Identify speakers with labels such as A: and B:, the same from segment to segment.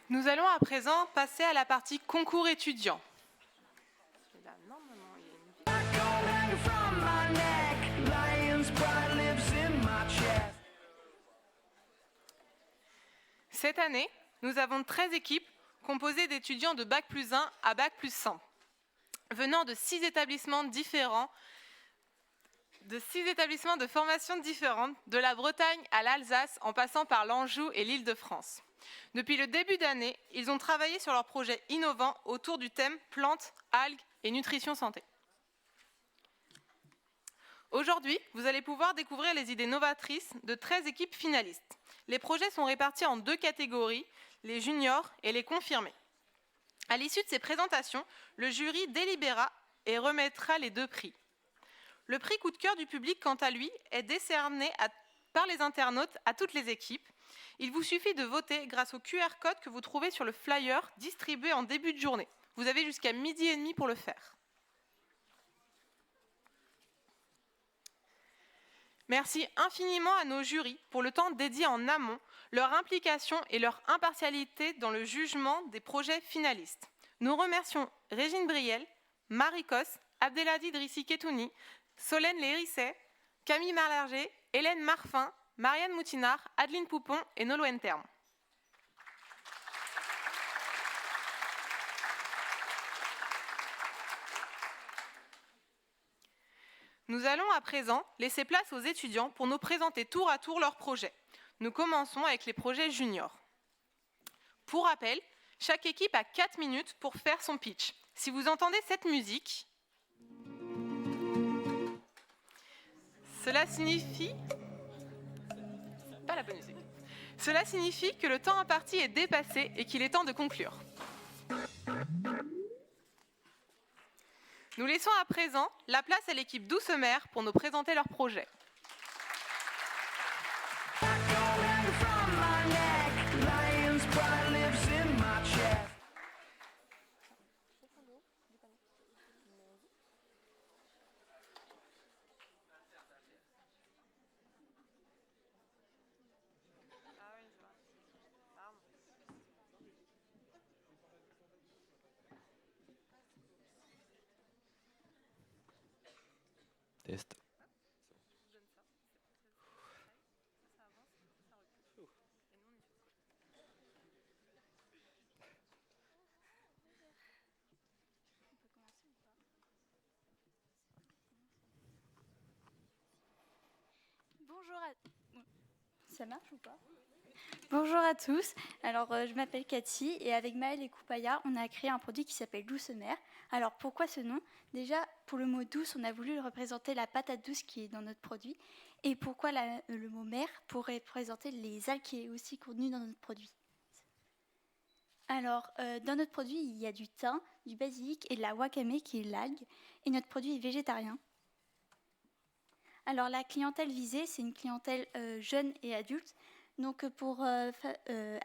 A: Nous allons à présent passer à la partie concours étudiants. Cette année, nous avons 13 équipes composées d'étudiants de Bac+1 à Bac+100, venant de 6 établissements différents, de formations différentes, de la Bretagne à l'Alsace, en passant par l'Anjou et l'Île-de-France. Depuis le début d'année, ils ont travaillé sur leurs projets innovants autour du thème plantes, algues et nutrition santé. Aujourd'hui, vous allez pouvoir découvrir les idées novatrices de 13 équipes finalistes. Les projets sont répartis en 2 catégories, les juniors et les confirmés. À l'issue de ces présentations, le jury délibérera et remettra les 2 prix. Le prix coup de cœur du public, quant à lui, est décerné par les internautes à toutes les équipes. Il vous suffit de voter grâce au QR code que vous trouvez sur le flyer distribué en début de journée. Vous avez jusqu'à 12h30 pour le faire. Merci infiniment à nos jurys pour le temps dédié en amont, leur implication et leur impartialité dans le jugement des projets finalistes. Nous remercions Régine Briel, Marie Cos, Abdelhadi Drissi Ketouni, Solène Lérisset, Camille Malargé, Hélène Marfin, Marianne Moutinard, Adeline Poupon et Nolwenn Terme. Nous allons à présent laisser place aux étudiants pour nous présenter tour à tour leurs projets. Nous commençons avec les projets juniors. Pour rappel, chaque équipe a 4 minutes pour faire son pitch. Si vous entendez cette musique, cela signifie... Pas la bonne musique. Cela signifie que le temps imparti est dépassé et qu'il est temps de conclure. Nous laissons à présent la place à l'équipe Doucemer pour nous présenter leur projet.
B: Test.
C: Bonjour à... Ça marche ou pas? Bonjour à tous, alors je m'appelle Cathy et avec Maëlle et Koupaya, on a créé un produit qui s'appelle Doucemer. Alors pourquoi ce nom? Déjà, pour le mot douce, on a voulu représenter la patate douce qui est dans notre produit. Et pourquoi le mot mer? Pour représenter les algues qui est aussi contenu dans notre produit. Alors, dans notre produit, il y a du thym, du basilic et de la wakame qui est l'algue. Et notre produit est végétarien. Alors la clientèle visée, c'est une clientèle jeune et adulte. Donc pour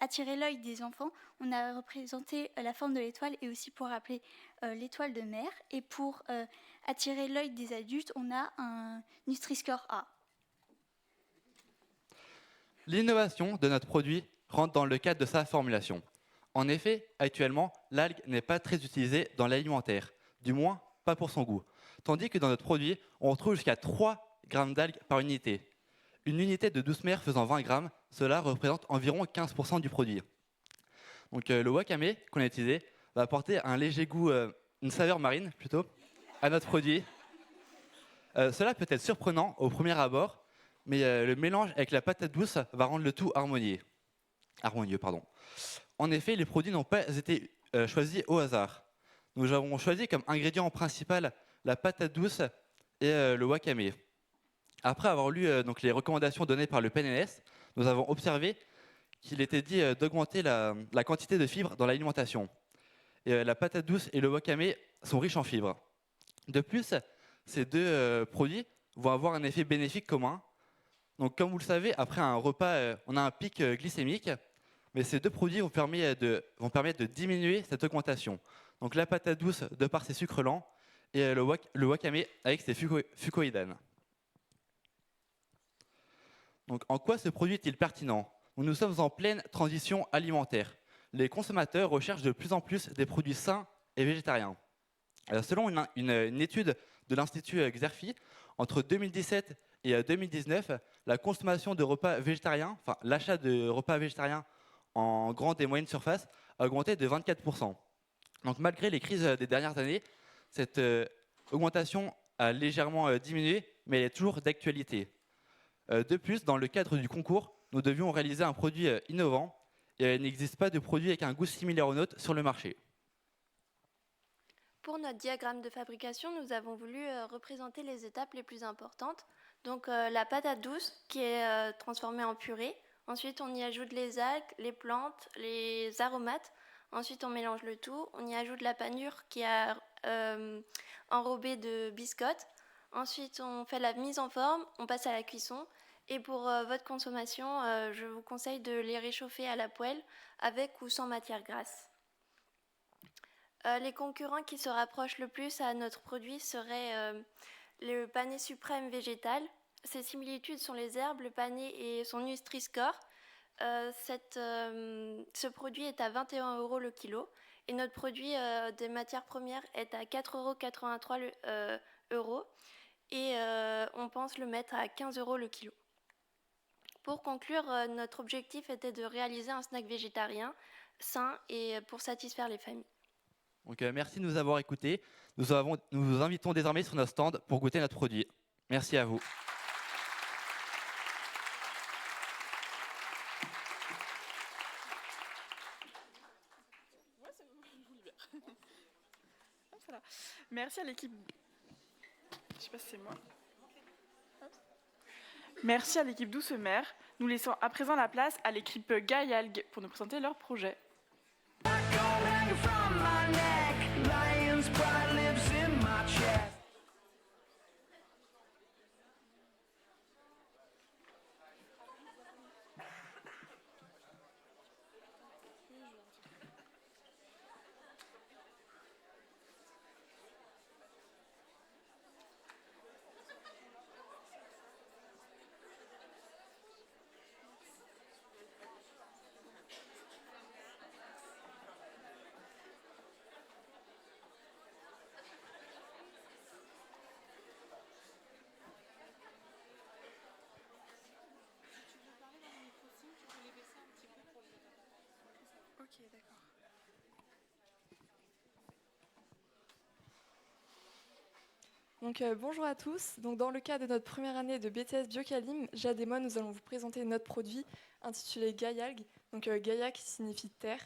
C: attirer l'œil des enfants, on a représenté la forme de l'étoile et aussi pour rappeler l'étoile de mer. Et pour attirer l'œil des adultes, on a un Nutri-Score A.
B: L'innovation de notre produit rentre dans le cadre de sa formulation. En effet, actuellement, l'algue n'est pas très utilisée dans l'alimentaire, du moins pas pour son goût. Tandis que dans notre produit, on retrouve jusqu'à 3 grammes d'algues par unité. Une unité de Doucemer faisant 20 grammes, cela représente environ 15% du produit. Donc le wakame qu'on a utilisé va apporter un léger goût, une saveur marine plutôt, à notre produit. Cela peut être surprenant au premier abord, mais le mélange avec la patate douce va rendre le tout harmonieux. En effet, les produits n'ont pas été choisis au hasard. Nous avons choisi comme ingrédient principal la patate douce et le wakame. Après avoir lu donc les recommandations données par le PNLS, nous avons observé qu'il était dit d'augmenter la quantité de fibres dans l'alimentation. Et la patate douce et le wakame sont riches en fibres. De plus, ces deux produits vont avoir un effet bénéfique commun. Donc, comme vous le savez, après un repas, on a un pic glycémique, mais ces deux produits vont permettre de diminuer cette augmentation. Donc, la patate douce de par ses sucres lents et le wakame avec ses fucoïdanes. Donc, en quoi ce produit est-il pertinent? Nous sommes en pleine transition alimentaire. les consommateurs recherchent de plus en plus des produits sains et végétariens. Selon une étude de l'Institut Xerfi, entre 2017 et 2019, la consommation de repas végétariens, enfin l'achat de repas végétariens en grande et moyenne surface a augmenté de 24%. Donc malgré les crises des dernières années, cette augmentation a légèrement diminué, mais elle est toujours d'actualité. De plus, dans le cadre du concours, nous devions réaliser un produit innovant et il n'existe pas de produit avec un goût similaire au nôtre sur le marché.
D: Pour notre diagramme de fabrication, nous avons voulu représenter les étapes les plus importantes. Donc la patate douce qui est transformée en purée. Ensuite, on y ajoute les algues, les plantes, les aromates. Ensuite, on mélange le tout. On y ajoute la panure qui est enrobée de biscottes. Ensuite, on fait la mise en forme. On passe à la cuisson. Et pour votre consommation, je vous conseille de les réchauffer à la poêle avec ou sans matière grasse. Les concurrents qui se rapprochent le plus à notre produit seraient le pané suprême végétal. Ces similitudes sont les herbes, le pané et son Nutri-Score. Ce produit est à 21 € le kilo et notre produit des matières premières est à 4,83 € et on pense le mettre à 15 € le kilo. Pour conclure, notre objectif était de réaliser un snack végétarien sain et pour satisfaire les familles.
B: Donc, merci de nous avoir écoutés. Nous vous invitons désormais sur notre stand pour goûter notre produit. Merci à vous.
E: Merci à l'équipe. Je sais pas si c'est moi. Merci à l'équipe Douce Mère. Nous laissons à présent la place à l'équipe Gaïalgue pour nous présenter leur projet. Ok, d'accord.
F: Donc, bonjour à tous. Donc, dans le cadre de notre première année de BTS Biocalim, Jade et moi, nous allons vous présenter notre produit intitulé Gaïalgue. Donc, Gaïa qui signifie terre.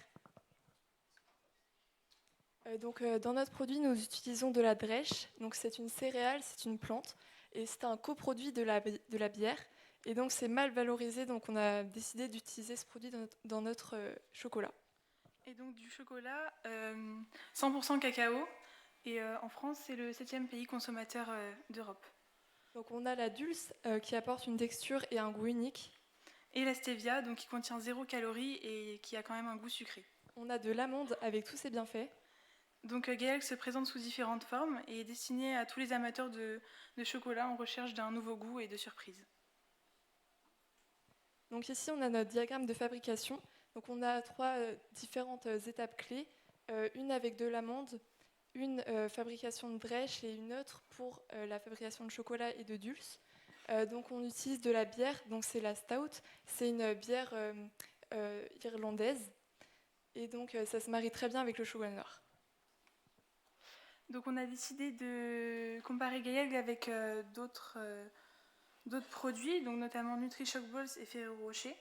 F: Dans notre produit, nous utilisons de la drèche. Donc, c'est une céréale, c'est une plante. Et c'est un coproduit de la bière. Et donc, c'est mal valorisé. Donc, on a décidé d'utiliser ce produit dans notre chocolat.
E: Et donc, du chocolat 100% cacao. Et en France, c'est le 7e pays consommateur d'Europe.
F: Donc, on a la dulce qui apporte une texture et un goût unique.
E: Et la stevia, donc qui contient 0 calories et qui a quand même un goût sucré.
F: On a de l'amande avec tous ses bienfaits.
E: Donc Gaïalgue se présente sous différentes formes et est destiné à tous les amateurs de chocolat en recherche d'un nouveau goût et de surprise.
F: Donc ici, on a notre diagramme de fabrication. Donc on a 3 différentes étapes clés. Une avec de l'amande, une fabrication de drèche et une autre pour la fabrication de chocolat et de dulce. Donc on utilise de la bière, donc c'est la stout. C'est une bière irlandaise. Et donc ça se marie très bien avec le chocolat noir.
E: Donc on a décidé de comparer Gaïalgue avec d'autres produits, donc notamment Nutri-Shock Balls et Ferrero Rocher.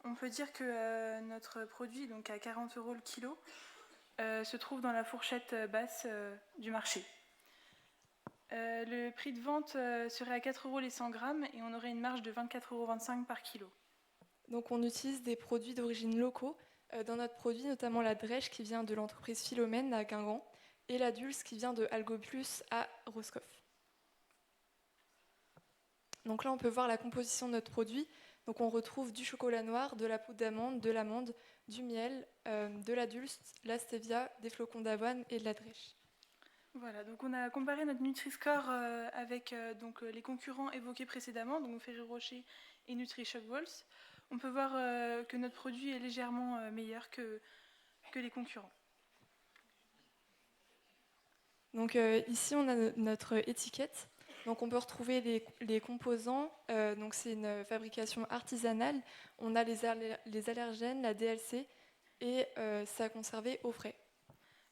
E: On peut dire que notre produit, donc à 40 € le kilo, se trouve dans la fourchette basse du marché. Le prix de vente serait à 4 € les 100 grammes et on aurait une marge de 24,25 € par kilo.
F: Donc on utilise des produits d'origine locaux. Dans notre produit, notamment la drèche qui vient de l'entreprise Philomène à Guingamp et la dulce qui vient de Algoplus à Roscoff. Donc là, on peut voir la composition de notre produit. Donc on retrouve du chocolat noir, de la poudre d'amande, de l'amande, du miel, de la dulce, la stevia, des flocons d'avoine et de la drèche.
E: Voilà, donc on a comparé notre Nutri-Score avec donc, les concurrents évoqués précédemment, donc Ferrero Rocher et Nutri-Shock Balls. On peut voir que notre produit est légèrement meilleur que que les concurrents.
F: Donc ici, on a notre étiquette. Donc on peut retrouver les composants. Donc c'est une fabrication artisanale. On a les allergènes, la DLC, et c'est à conserver au frais.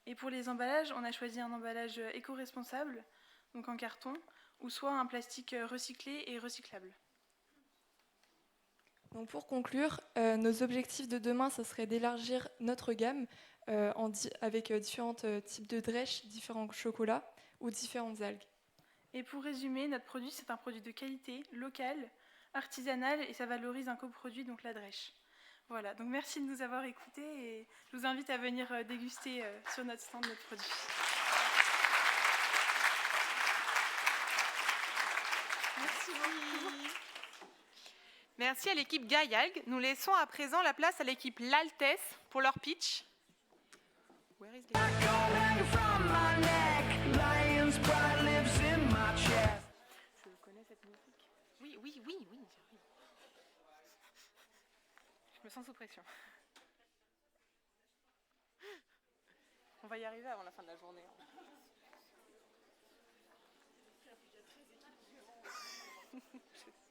E: Et pour les emballages, on a choisi un emballage éco-responsable, donc en carton, ou soit un plastique recyclé et recyclable.
F: Donc pour conclure, nos objectifs de demain, ce serait d'élargir notre gamme avec différents types de drèches, différents chocolats ou différentes algues.
E: Et pour résumer, notre produit, c'est un produit de qualité, local, artisanal, et ça valorise un coproduit, donc la drèche. Voilà, donc merci de nous avoir écoutés et je vous invite à venir déguster sur notre stand notre produit.
A: Merci beaucoup. Merci à l'équipe Gaialg. Nous laissons à présent la place à l'équipe L'Altesse pour leur pitch. Where is the... Je connais cette musique. Oui. Je me sens sous pression. On va y arriver avant la fin de la journée. Juste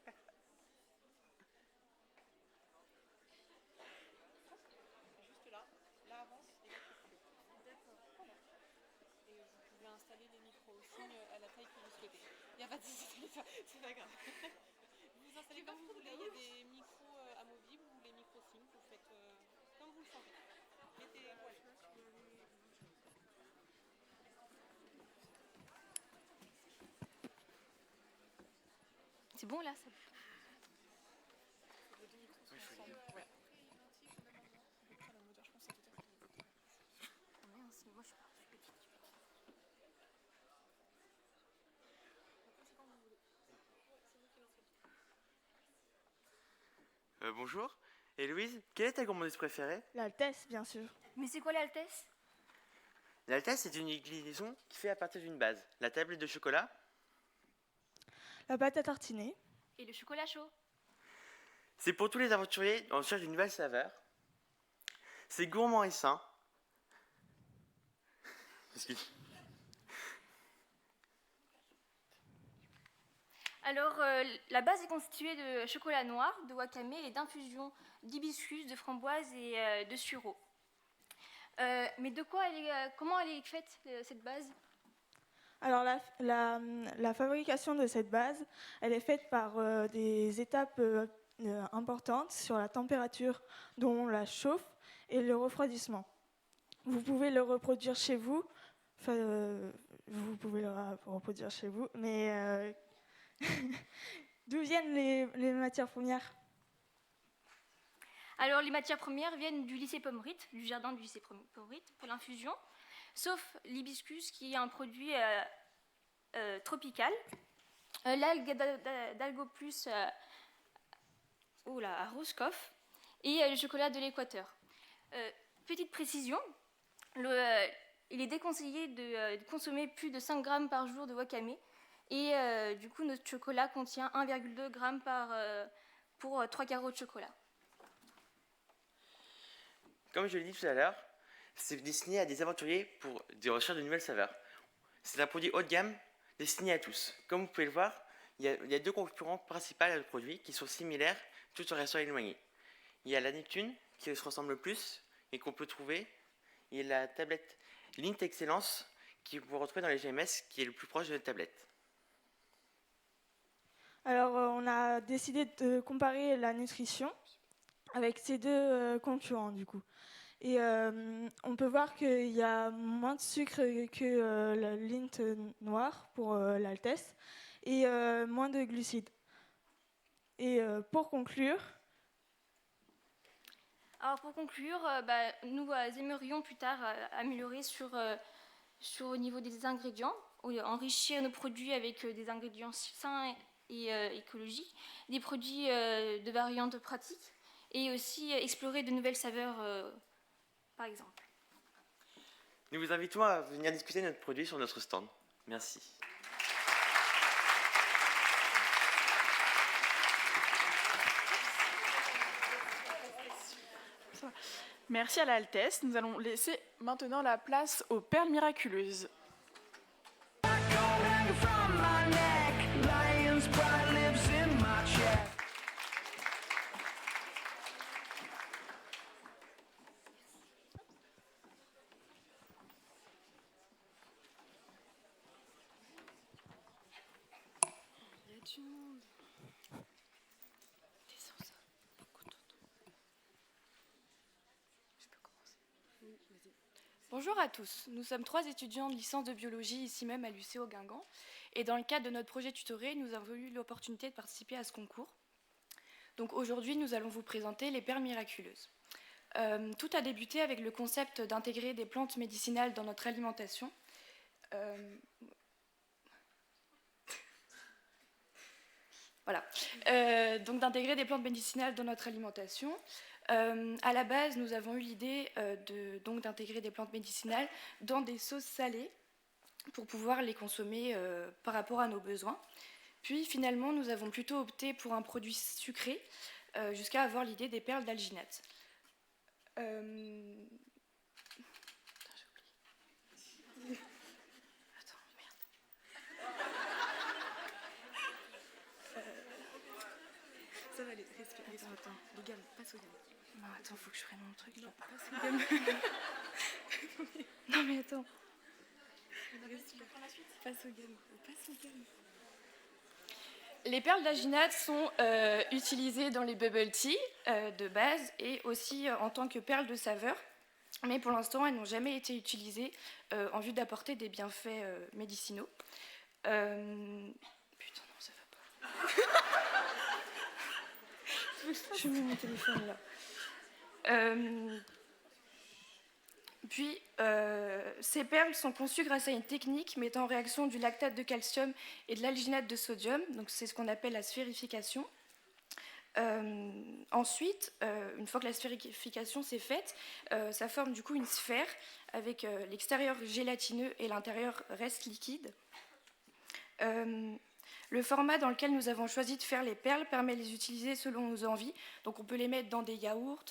A: là avance et là c'est coupé. D'accord. Et vous pouvez installer les micros aussi à la taille que vous souhaitez. Il n'y a pas de souci, c'est pas grave. Vous installez comme vous voulez, il y a des micros amovibles ou les micros simples, vous faites comme vous le sentez. Mettez,
D: C'est bon là ça...
G: Bonjour. Et Louise, quelle est ta gourmandise préférée?
H: L'Altesse, bien sûr.
D: Mais c'est quoi l'Altesse?
G: L'Altesse, c'est une inclinaison qui fait à partir d'une base. La tablette de chocolat.
H: La pâte à tartiner.
D: Et le chocolat chaud?
G: C'est pour tous les aventuriers en recherche d'une nouvelle saveur. C'est gourmand et sain. Excuse.
D: Alors, la base est constituée de chocolat noir, de wakame et d'infusion d'hibiscus, de framboise et de sureau. Mais comment elle est faite, cette base?
H: Alors la fabrication de cette base, elle est faite par des étapes importantes sur la température dont la chauffe et le refroidissement. Vous pouvez le reproduire chez vous, mais d'où viennent les matières premières?
D: Alors, les matières premières viennent du lycée Pommerite, du jardin du lycée Pommerite, pour l'infusion, sauf l'hibiscus qui est un produit tropical. L'algue d'Algoplus à Roscoff et le chocolat de l'Équateur. Petite précision, il est déconseillé de consommer plus de 5 grammes par jour de wakame et du coup notre chocolat contient 1,2 g pour 3 carreaux de chocolat.
G: Comme je l'ai dit tout à l'heure, c'est destiné à des aventuriers pour des recherches de nouvelles saveurs. C'est un produit haut de gamme destiné à tous. Comme vous pouvez le voir, il y a deux concurrents principaux à notre produit qui sont similaires tout en restant éloignés. Il y a la Neptune qui se ressemble le plus et qu'on peut trouver. Il y a la tablette Lint Excellence qui vous retrouver dans les GMS qui est le plus proche de notre tablette.
H: Alors on a décidé de comparer la nutrition avec ces deux concurrents du coup. Et on peut voir qu'il y a moins de sucre que la Lint noire pour l'Altesse et moins de glucides. Et pour conclure...
D: Alors pour conclure, nous aimerions plus tard améliorer au niveau des ingrédients, enrichir nos produits avec des ingrédients sains et écologiques, des produits de variantes pratiques et aussi explorer de nouvelles saveurs, par exemple.
G: Nous vous invitons à venir discuter de notre produit sur notre stand. Merci.
I: Merci à la Altesse. Nous allons laisser maintenant la place aux perles miraculeuses.
J: Bonjour à tous, nous sommes 3 étudiants de licence de biologie ici même à l'UCO Guingamp et dans le cadre de notre projet tutoré, nous avons eu l'opportunité de participer à ce concours. Donc aujourd'hui, nous allons vous présenter les perles miraculeuses. Tout a débuté avec le concept d'intégrer des plantes médicinales dans notre alimentation. Voilà, donc d'intégrer des plantes médicinales dans notre alimentation. À la base, nous avons eu l'idée d'intégrer des plantes médicinales dans des sauces salées pour pouvoir les consommer par rapport à nos besoins. Puis finalement, nous avons plutôt opté pour un produit sucré jusqu'à avoir l'idée des perles d'alginate. Ça va aller, respire. Attends, les gammes, passe aux gammes. Non, attends, faut que je prenne mon truc là. Passe aux gammes. Non, mais attends. Passe aux gammes. Passe aux gammes. Les perles d'alginate sont utilisées dans les bubble tea de base et aussi en tant que perles de saveur. Mais pour l'instant, elles n'ont jamais été utilisées en vue d'apporter des bienfaits médicinaux. Putain, non, ça va pas. Je mets mon téléphone là. Puis, ces perles sont conçues grâce à une technique mettant en réaction du lactate de calcium et de l'alginate de sodium. Donc, c'est ce qu'on appelle la sphérification. Ensuite, une fois que la sphérification s'est faite, ça forme du coup une sphère avec l'extérieur gélatineux et l'intérieur reste liquide. Le format dans lequel nous avons choisi de faire les perles permet de les utiliser selon nos envies. Donc on peut les mettre dans des yaourts,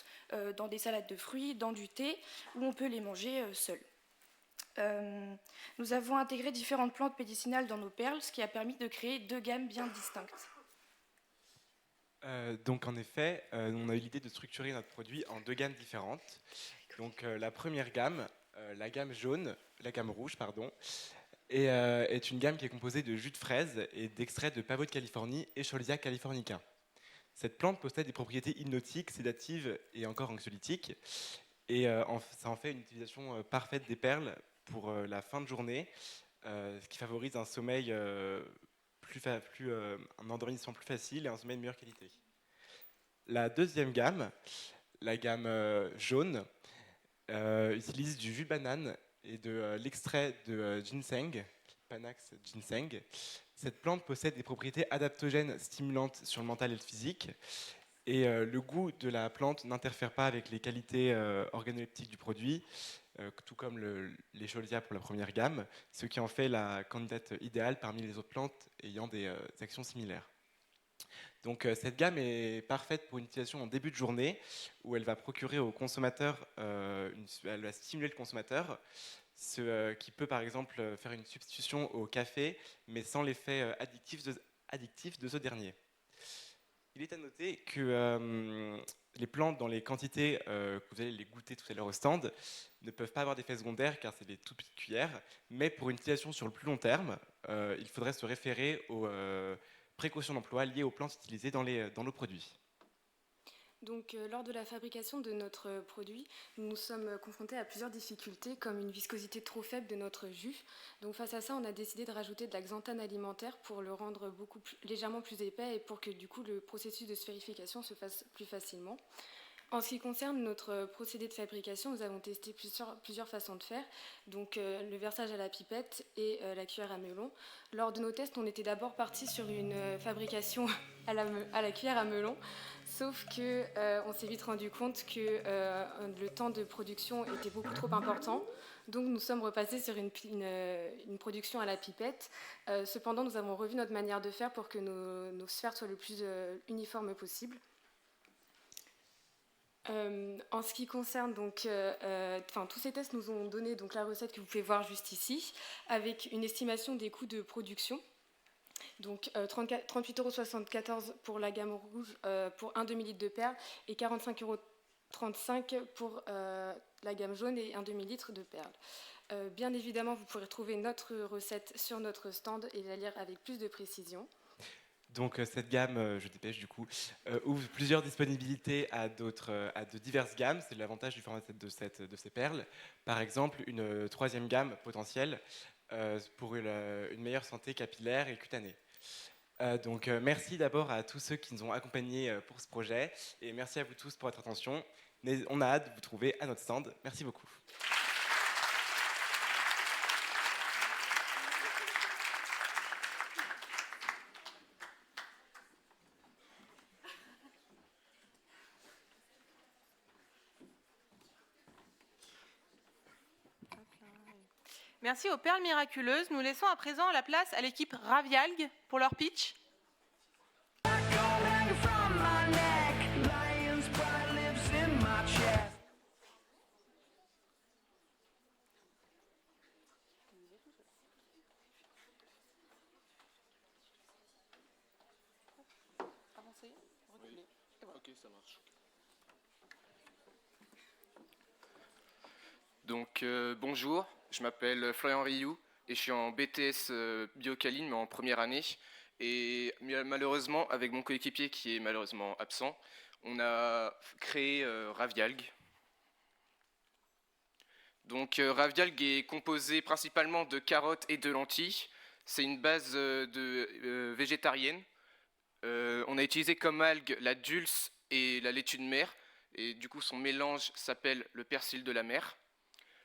J: dans des salades de fruits, dans du thé, ou on peut les manger seuls. Nous avons intégré différentes plantes médicinales dans nos perles, ce qui a permis de créer 2 gammes bien distinctes.
K: Donc en effet, on a eu l'idée de structurer notre produit en 2 gammes différentes. Donc la première gamme, la gamme rouge, est une gamme qui est composée de jus de fraise et d'extraits de pavot de Californie et Scholzia californica. Cette plante possède des propriétés hypnotiques, sédatives et encore anxiolytiques. Et ça en fait une utilisation parfaite des perles pour la fin de journée, ce qui favorise un sommeil, un endormissement plus facile et un sommeil de meilleure qualité. La deuxième gamme, la gamme jaune, utilise du jus de banane et de l'extrait de ginseng, Panax ginseng. Cette plante possède des propriétés adaptogènes stimulantes sur le mental et le physique. Et le goût de la plante n'interfère pas avec les qualités organoleptiques du produit, tout comme les Scholzia pour la première gamme, ce qui en fait la candidate idéale parmi les autres plantes ayant des actions similaires. Donc cette gamme est parfaite pour une utilisation en début de journée où elle va procurer au consommateur, elle va stimuler le consommateur, ce qui peut par exemple faire une substitution au café, mais sans l'effet addictif de ce dernier. Il est à noter que les plantes dans les quantités que vous allez les goûter tout à l'heure au stand ne peuvent pas avoir d'effet secondaire car c'est des toutes petites cuillères, mais pour une utilisation sur le plus long terme, il faudrait se référer aux précautions d'emploi liées aux plantes utilisées dans nos produits.
J: Donc, lors de la fabrication de notre produit, nous nous sommes confrontés à plusieurs difficultés, comme une viscosité trop faible de notre jus. Donc, face à ça, on a décidé de rajouter de la xanthane alimentaire pour le rendre légèrement plus épais et pour que du coup le processus de sphérification se fasse plus facilement. En ce qui concerne notre procédé de fabrication, nous avons testé plusieurs façons de faire, donc le versage à la pipette et la cuillère à melon. Lors de nos tests, on était d'abord parti sur une fabrication à la cuillère à melon, sauf qu'on s'est vite rendu compte que le temps de production était beaucoup trop important. Donc nous sommes repassés sur une production à la pipette. Cependant, nous avons revu notre manière de faire pour que nos sphères soient le plus uniformes possible. En ce qui concerne donc, tous ces tests nous ont donné donc la recette que vous pouvez voir juste ici, avec une estimation des coûts de production. Donc 38,74 € pour la gamme rouge pour 1 demi-litre de perles et 45,35 € pour la gamme jaune et 1 demi-litre de perles. Bien évidemment, vous pourrez trouver notre recette sur notre stand et la lire avec plus de précision.
K: Donc cette gamme, je dépêche du coup, ouvre plusieurs disponibilités à de diverses gammes. C'est l'avantage du format de ces perles. Par exemple, une troisième gamme potentielle pour une meilleure santé capillaire et cutanée. Donc merci d'abord à tous ceux qui nous ont accompagnés pour ce projet et merci à vous tous pour votre attention. On a hâte de vous trouver à notre stand. Merci beaucoup.
A: Merci aux perles miraculeuses. Nous laissons à présent la place à l'équipe Ravialgue pour leur pitch.
L: Ok, ça marche. Donc bonjour, je m'appelle Florian Rioux et je suis en BTS Biocaline mais en première année. Et malheureusement, avec mon coéquipier qui est malheureusement absent, on a créé Ravialgue. Donc Ravialgue est composé principalement de carottes et de lentilles. C'est une base végétarienne. On a utilisé comme algue la dulce et la laitue de mer. Et du coup, son mélange s'appelle le persil de la mer.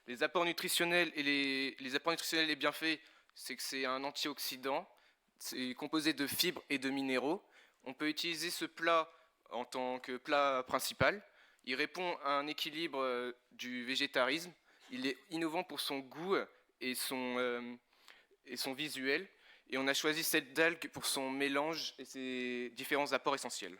L: Les apports nutritionnels et les bienfaits, c'est que c'est un antioxydant. C'est composé de fibres et de minéraux. On peut utiliser ce plat en tant que plat principal. Il répond à un équilibre du végétarisme. Il est innovant pour son goût et son visuel. Et on a choisi cette algue pour son mélange et ses différents apports essentiels.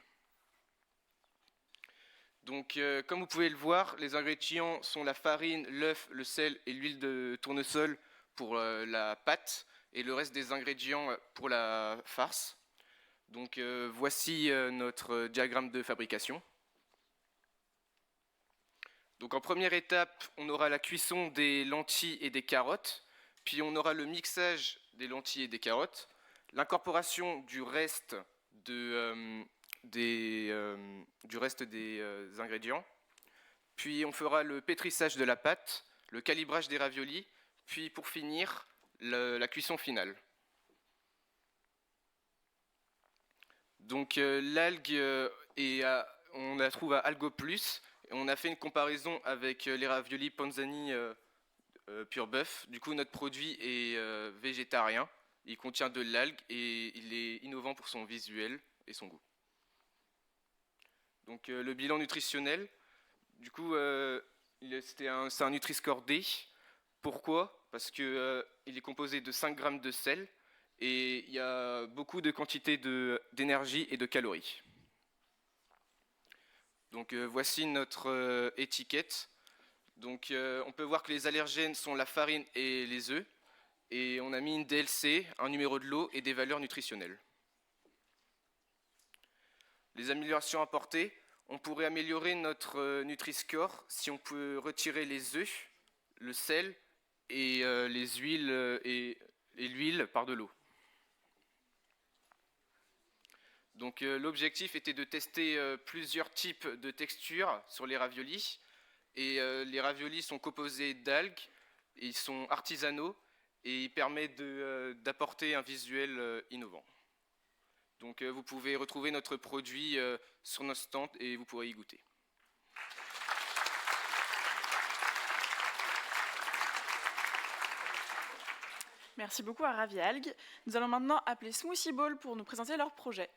L: Donc, comme vous pouvez le voir, les ingrédients sont la farine, l'œuf, le sel et l'huile de tournesol pour la pâte et le reste des ingrédients pour la farce. Donc, voici notre diagramme de fabrication. Donc, en première étape, on aura la cuisson des lentilles et des carottes, puis on aura le mixage des lentilles et des carottes, l'incorporation du reste des ingrédients, puis on fera le pétrissage de la pâte, le calibrage des raviolis, puis pour finir, la cuisson finale. Donc l'algue, on la trouve à Algoplus, et on a fait une comparaison avec les raviolis Panzani pur bœuf. Du coup, notre produit est végétarien, il contient de l'algue et il est innovant pour son visuel et son goût. Donc le bilan nutritionnel, du coup, c'est un Nutri-Score D. Pourquoi ? Parce qu'il est composé de 5 grammes de sel et il y a beaucoup de quantité d'énergie et de calories. Donc voici notre étiquette. Donc on peut voir que les allergènes sont la farine et les œufs. Et on a mis une DLC, un numéro de lot et des valeurs nutritionnelles. Les améliorations apportées, on pourrait améliorer notre Nutri-Score si on peut retirer les œufs, le sel et les huiles et l'huile par de l'eau. Donc l'objectif était de tester plusieurs types de textures sur les raviolis. Et les raviolis sont composés d'algues, ils sont artisanaux et ils permettent d'apporter un visuel innovant. Donc vous pouvez retrouver notre produit sur notre stand et vous pourrez y goûter.
I: Merci beaucoup à Ravialgue. Nous allons maintenant appeler Smoothie Ball pour nous présenter leur projet.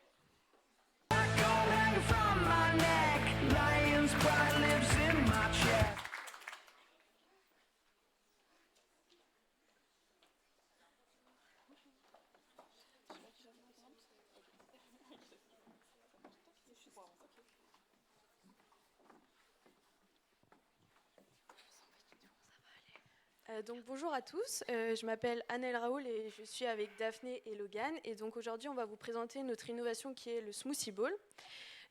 M: Donc bonjour à tous, je m'appelle Annelle Raoul et je suis avec Daphné et Logan. Et donc aujourd'hui, on va vous présenter notre innovation qui est le Smoothie Bowl.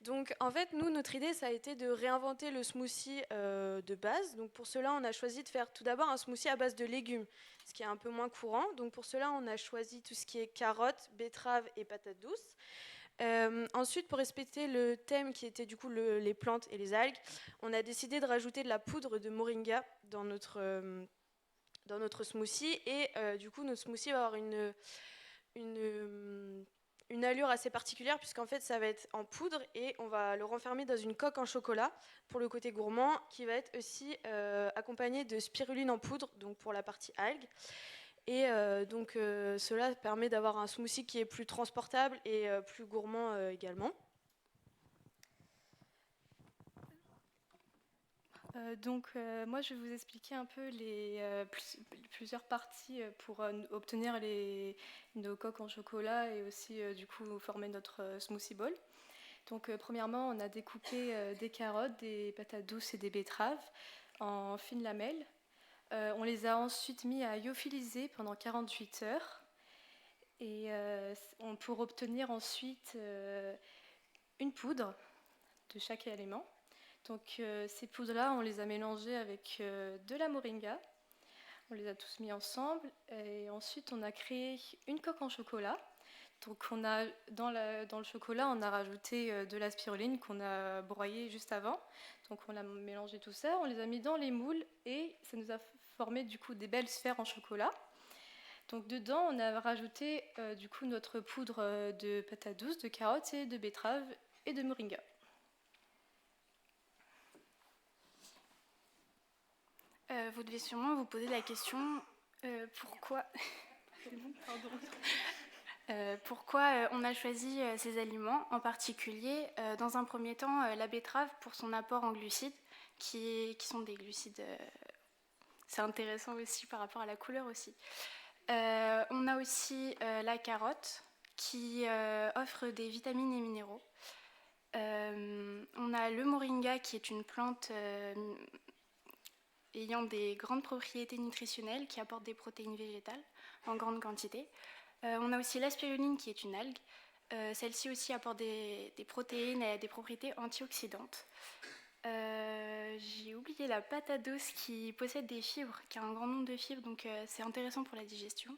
M: Donc en fait, nous, notre idée, ça a été de réinventer le smoothie de base. Donc pour cela, on a choisi de faire tout d'abord un smoothie à base de légumes, ce qui est un peu moins courant. Donc pour cela, on a choisi tout ce qui est carottes, betteraves et patates douces. Ensuite, pour respecter le thème qui était du coup les plantes et les algues, on a décidé de rajouter de la poudre de moringa dans notre smoothie. Et du coup, notre smoothie va avoir une allure assez particulière, puisqu'en fait, ça va être en poudre et on va le renfermer dans une coque en chocolat pour le côté gourmand, qui va être aussi accompagné de spiruline en poudre, donc pour la partie algues. Et cela permet d'avoir un smoothie qui est plus transportable et plus gourmand également.
N: Moi, je vais vous expliquer un peu plusieurs parties pour obtenir nos coques en chocolat et aussi du coup former notre smoothie bowl. Donc, premièrement, on a découpé des carottes, des patates douces et des betteraves en fines lamelles. On les a ensuite mis à lyophiliser pendant 48 heures et pour obtenir ensuite une poudre de chaque élément. Donc ces poudres-là, on les a mélangées avec de la moringa. On les a tous mis ensemble et ensuite on a créé une coque en chocolat. Donc dans le chocolat, on a rajouté de la spiruline qu'on a broyée juste avant. Donc on a mélangé tout ça, on les a mis dans les moules et ça nous a formé du coup des belles sphères en chocolat. Donc dedans, on a rajouté du coup notre poudre de patates douces, de carottes et de betteraves et de moringa.
O: Vous devez sûrement vous poser la question pourquoi pourquoi on a choisi ces aliments, en particulier dans un premier temps la betterave pour son apport en glucides, qui sont des glucides, c'est intéressant aussi par rapport à la couleur aussi. On a aussi la carotte qui offre des vitamines et minéraux. On a le moringa qui est une plante ayant des grandes propriétés nutritionnelles qui apporte des protéines végétales en grande quantité. On a aussi la spiruline qui est une algue. Celle-ci aussi apporte des protéines et des propriétés antioxydantes. J'ai oublié la patate douce qui possède des fibres, qui a un grand nombre de fibres, donc c'est intéressant pour la digestion.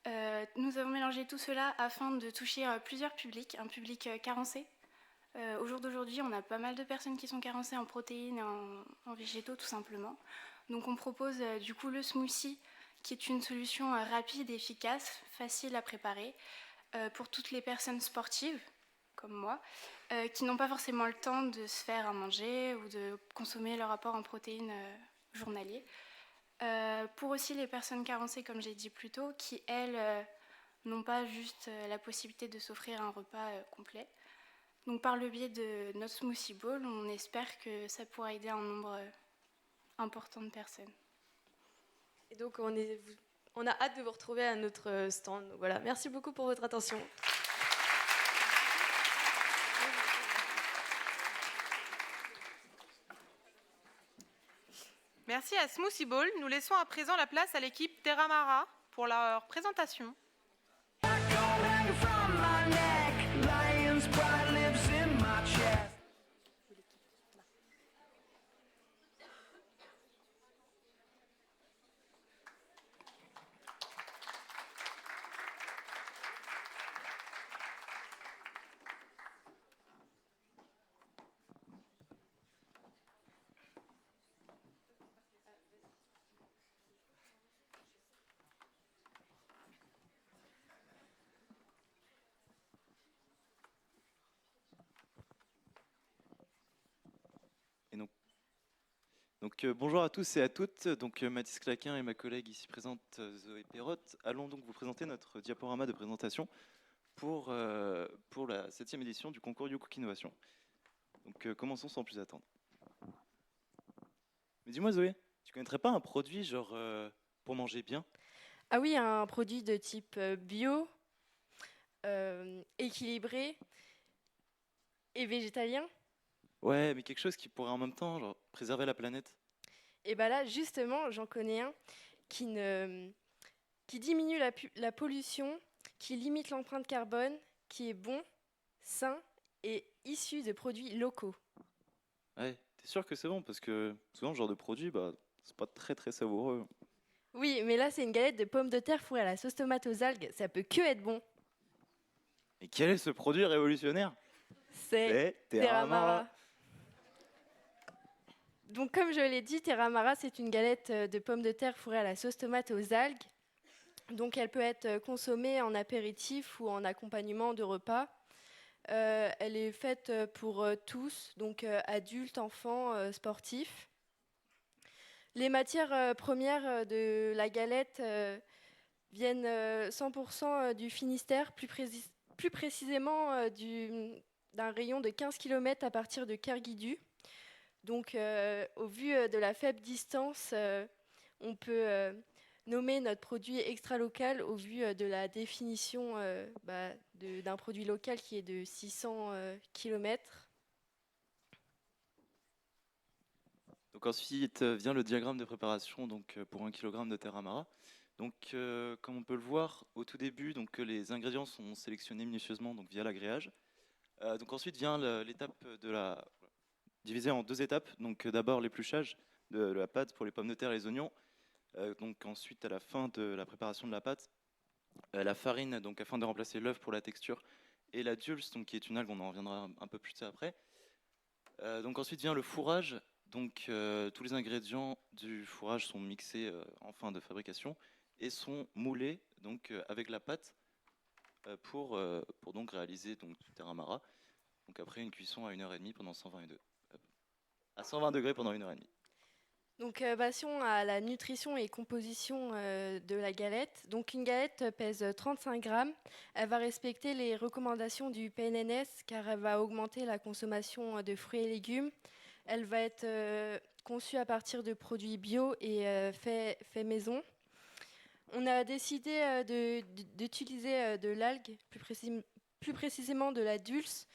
O: Nous avons mélangé tout cela afin de toucher plusieurs publics, un public carencé. Au jour d'aujourd'hui, on a pas mal de personnes qui sont carencées en protéines et en végétaux tout simplement. Donc on propose du coup le smoothie qui est une solution rapide et efficace, facile à préparer pour toutes les personnes sportives comme moi qui n'ont pas forcément le temps de se faire à manger ou de consommer leur apport en protéines journalier. Pour aussi les personnes carencées comme j'ai dit plus tôt qui elles n'ont pas juste la possibilité de s'offrir un repas complet. Donc par le biais de notre smoothie bowl, on espère que ça pourra aider un nombre important de personnes.
M: Et donc on a hâte de vous retrouver à notre stand. Donc voilà, merci beaucoup pour votre attention.
A: Merci à Smoothie Bowl. Nous laissons à présent la place à l'équipe Terramara pour leur présentation.
P: Bonjour à tous et à toutes. Mathis Claquin et ma collègue ici présente Zoé Perrotte allons donc vous présenter notre diaporama de présentation pour la 7e édition du concours YouCook Innovation. Commençons sans plus attendre. Mais dis-moi Zoé, tu connaîtrais pas un produit genre pour manger bien?
M: Ah oui, un produit de type bio, équilibré et végétalien.
P: Ouais, mais quelque chose qui pourrait en même temps genre, préserver la planète.
M: Et bien là, justement, j'en connais un qui diminue la pollution, qui limite l'empreinte carbone, qui est bon, sain et issu de produits locaux.
P: Ouais, t'es sûr que c'est bon? Parce que souvent, ce genre de produit, bah, c'est pas très très savoureux.
M: Oui, mais là, c'est une galette de pommes de terre fourrée à la sauce tomate aux algues. Ça peut que être bon.
P: Et quel est ce produit révolutionnaire?
M: C'est
P: Terramara.
M: Donc, comme je l'ai dit, Terramara, c'est une galette de pommes de terre fourrée à la sauce tomate aux algues. Donc, elle peut être consommée en apéritif ou en accompagnement de repas. Elle est faite pour tous, donc adultes, enfants, sportifs. Les matières premières de la galette viennent 100% du Finistère, plus précisément d'un rayon de 15 km à partir de Kerguidu. Donc, au vu de la faible distance, on peut nommer notre produit extra local au vu de la définition d'un produit local qui est de 600 km.
P: Donc ensuite vient le diagramme de préparation donc, pour 1 kg de Terramara. Donc, comme on peut le voir au tout début, donc, les ingrédients sont sélectionnés minutieusement donc, via l'agréage. Donc ensuite vient l'étape divisée en 2 étapes. Donc d'abord l'épluchage de la pâte pour les pommes de terre et les oignons. Donc ensuite à la fin de la préparation de la pâte, la farine donc afin de remplacer l'œuf pour la texture et la dulse donc qui est une algue, on en reviendra un peu plus tard après. Donc ensuite vient le fourrage. Donc tous les ingrédients du fourrage sont mixés en fin de fabrication et sont moulés donc avec la pâte pour donc réaliser donc du Terramara. Donc après une cuisson à 1h30 pendant 120 degrés pendant 1h30.
M: Donc passons à la nutrition et composition de la galette. Donc une galette pèse 35 grammes. Elle va respecter les recommandations du PNNS car elle va augmenter la consommation de fruits et légumes. Elle va être conçue à partir de produits bio et faits maison. On a décidé d'utiliser de l'algue, plus précisément de la dulse,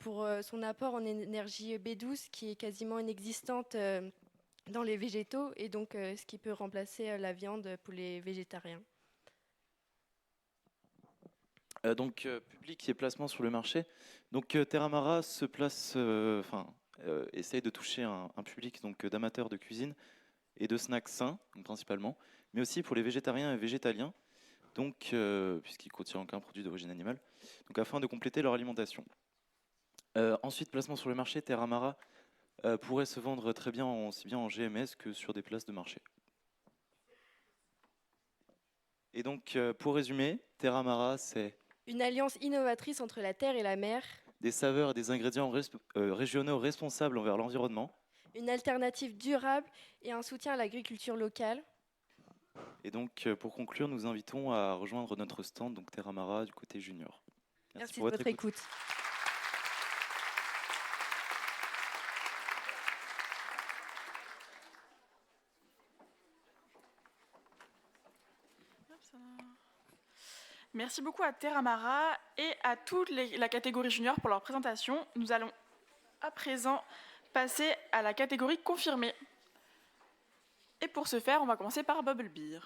M: pour son apport en énergie B12 qui est quasiment inexistante dans les végétaux et donc ce qui peut remplacer la viande pour les végétariens.
P: Donc public et placement sur le marché. Donc Terramara se place, essaye de toucher un public donc d'amateurs de cuisine et de snacks sains donc, principalement, mais aussi pour les végétariens et végétaliens, donc puisqu'il ne contient aucun produit d'origine animale, donc afin de compléter leur alimentation. Ensuite, placement sur le marché, Terramara pourrait se vendre très bien aussi bien en GMS que sur des places de marché. Et donc, pour résumer, Terramara, c'est
M: une alliance innovatrice entre la terre et la mer,
P: des saveurs et des ingrédients régionaux responsables envers l'environnement,
M: une alternative durable et un soutien à l'agriculture locale.
P: Et donc, pour conclure, nous invitons à rejoindre notre stand, donc Terramara, du côté junior.
M: Merci de votre écoute.
I: Merci beaucoup à Terramara et à toute la catégorie junior pour leur présentation. Nous allons à présent passer à la catégorie confirmée. Et pour ce faire, on va commencer par Bubble Beer.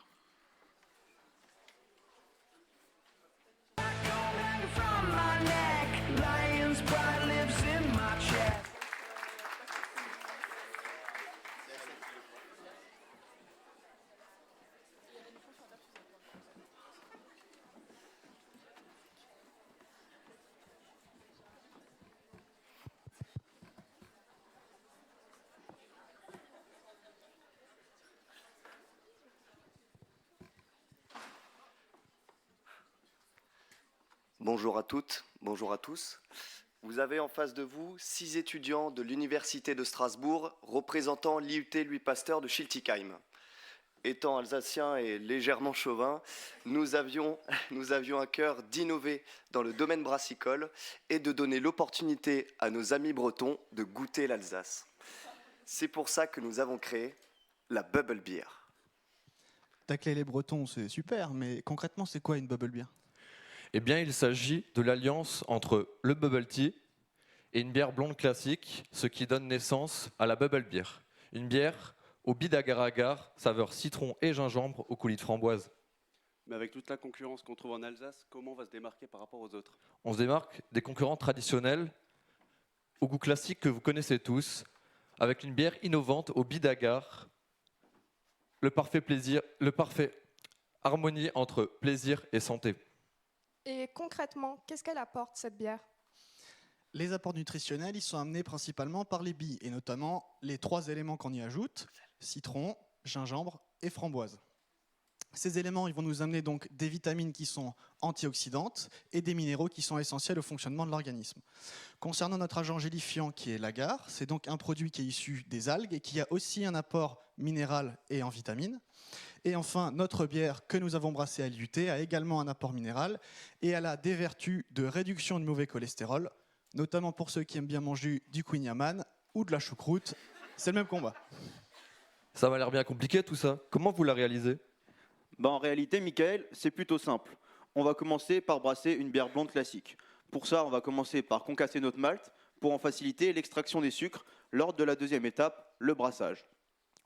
Q: Bonjour à toutes, bonjour à tous. Vous avez en face de vous 6 étudiants de l'Université de Strasbourg représentant l'IUT Louis Pasteur de Schiltigheim. Étant alsaciens et légèrement chauvins, nous avions à cœur d'innover dans le domaine brassicole et de donner l'opportunité à nos amis bretons de goûter l'Alsace. C'est pour ça que nous avons créé la Bubble Beer.
R: Tacler les Bretons, c'est super, mais concrètement, c'est quoi une Bubble Beer ?
S: Eh bien, il s'agit de l'alliance entre le bubble tea et une bière blonde classique, ce qui donne naissance à la Bubble Beer. Une bière au bide agar-agar, saveur citron et gingembre au coulis de framboise.
T: Mais avec toute la concurrence qu'on trouve en Alsace, comment on va se démarquer par rapport aux autres?
S: On se démarque des concurrents traditionnels au goût classique que vous connaissez tous, avec une bière innovante au bide agar, le parfait harmonie entre plaisir et santé.
U: Et concrètement, qu'est-ce qu'elle apporte, cette bière?
R: Les apports nutritionnels, ils sont amenés principalement par les billes, et notamment les 3 éléments qu'on y ajoute, citron, gingembre et framboise. Ces éléments, ils vont nous amener donc des vitamines qui sont antioxydantes et des minéraux qui sont essentiels au fonctionnement de l'organisme. Concernant notre agent gélifiant qui est l'agar, c'est donc un produit qui est issu des algues et qui a aussi un apport minéral et en vitamines. Et enfin, notre bière que nous avons brassée à l'IUT a également un apport minéral et elle a des vertus de réduction du mauvais cholestérol, notamment pour ceux qui aiment bien manger du Queen Yaman ou de la choucroute. C'est le même combat.
S: Ça m'a l'air bien compliqué tout ça. Comment vous la réalisez?
V: En réalité, Michael, c'est plutôt simple. On va commencer par brasser une bière blonde classique. Pour ça, on va commencer par concasser notre malt pour en faciliter l'extraction des sucres lors de la deuxième étape, le brassage.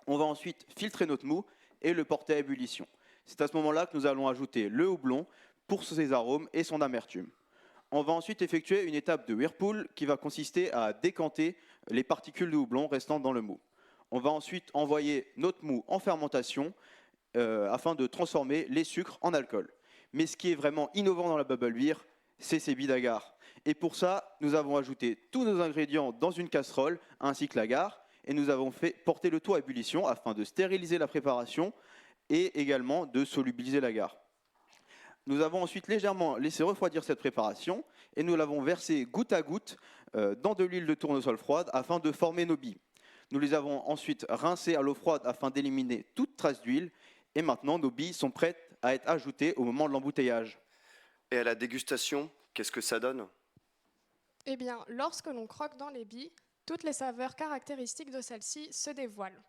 V: On va ensuite filtrer notre mou et le porter à ébullition. C'est à ce moment-là que nous allons ajouter le houblon pour ses arômes et son amertume. On va ensuite effectuer une étape de whirlpool qui va consister à décanter les particules de houblon restant dans le mou. On va ensuite envoyer notre mou en fermentation afin de transformer les sucres en alcool. Mais ce qui est vraiment innovant dans la bubble beer, c'est ces billes d'agar. Et pour ça, nous avons ajouté tous nos ingrédients dans une casserole ainsi que l'agar et nous avons fait porter le tout à ébullition afin de stériliser la préparation et également de solubiliser l'agar. Nous avons ensuite légèrement laissé refroidir cette préparation et nous l'avons versée goutte à goutte dans de l'huile de tournesol froide afin de former nos billes. Nous les avons ensuite rincées à l'eau froide afin d'éliminer toute trace d'huile et maintenant nos billes sont prêtes à être ajoutées au moment de l'embouteillage.
Q: Et à la dégustation, qu'est-ce que ça donne?
U: Eh bien, lorsque l'on croque dans les billes, toutes les saveurs caractéristiques de celles-ci se dévoilent.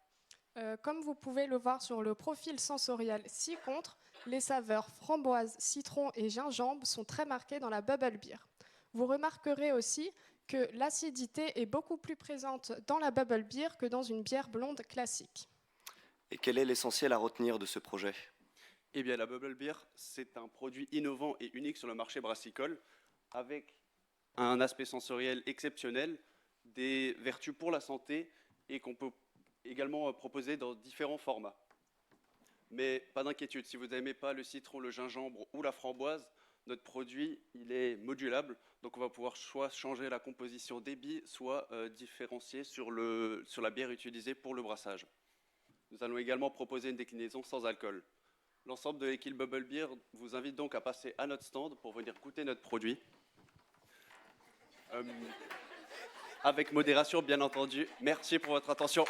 U: Comme vous pouvez le voir sur le profil sensoriel ci-contre, les saveurs framboise, citron et gingembre sont très marquées dans la bubble beer. Vous remarquerez aussi que l'acidité est beaucoup plus présente dans la bubble beer que dans une bière blonde classique.
Q: Et quel est l'essentiel à retenir de ce projet?
T: Eh bien, la bubble beer, c'est un produit innovant et unique sur le marché brassicole, avec un aspect sensoriel exceptionnel, des vertus pour la santé et qu'on peut également proposer dans différents formats. Mais pas d'inquiétude, si vous n'aimez pas le citron, le gingembre ou la framboise, notre produit il est modulable, donc on va pouvoir soit changer la composition des billes, soit différencier sur la bière utilisée pour le brassage. Nous allons également proposer une déclinaison sans alcool. L'ensemble de l'équipe Bubble Beer vous invite donc à passer à notre stand pour venir goûter notre produit. Avec modération, bien entendu. Merci pour votre attention.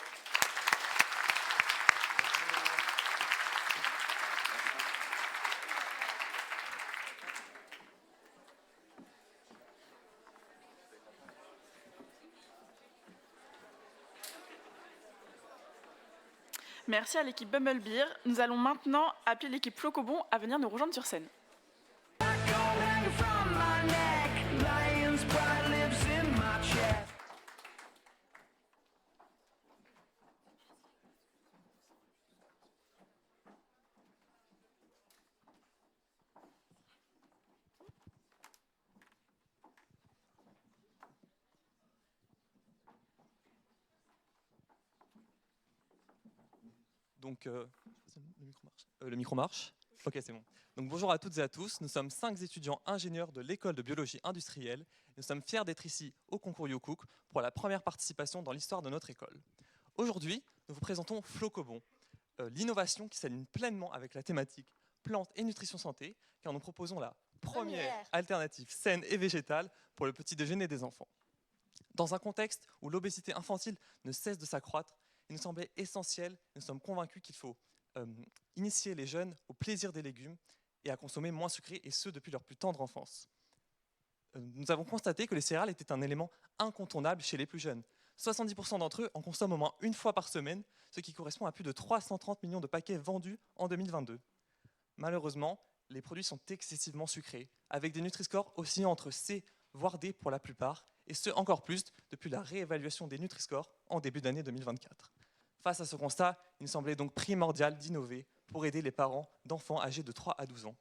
I: Merci à l'équipe Bubble Beer. Nous allons maintenant appeler l'équipe Flocobon à venir nous rejoindre sur scène.
W: Donc, le micro marche. Ok, c'est bon. Donc, bonjour à toutes et à tous. Nous sommes 5 étudiants ingénieurs de l'école de biologie industrielle. Nous sommes fiers d'être ici au concours YoCook pour la première participation dans l'histoire de notre école. Aujourd'hui, nous vous présentons Flocobon, l'innovation qui s'aligne pleinement avec la thématique plantes et nutrition santé, car nous proposons la première alternative saine et végétale pour le petit déjeuner des enfants. Dans un contexte où l'obésité infantile ne cesse de s'accroître, il nous semblait essentiel, nous sommes convaincus qu'il faut initier les jeunes au plaisir des légumes et à consommer moins sucré, et ce depuis leur plus tendre enfance. Nous avons constaté que les céréales étaient un élément incontournable chez les plus jeunes. 70% d'entre eux en consomment au moins une fois par semaine, ce qui correspond à plus de 330 millions de paquets vendus en 2022. Malheureusement, les produits sont excessivement sucrés, avec des Nutri-Score oscillant entre C voire D pour la plupart, et ce encore plus depuis la réévaluation des Nutri-Score en début d'année 2024. Face à ce constat, il nous semblait donc primordial d'innover pour aider les parents d'enfants âgés de 3 à 12 ans.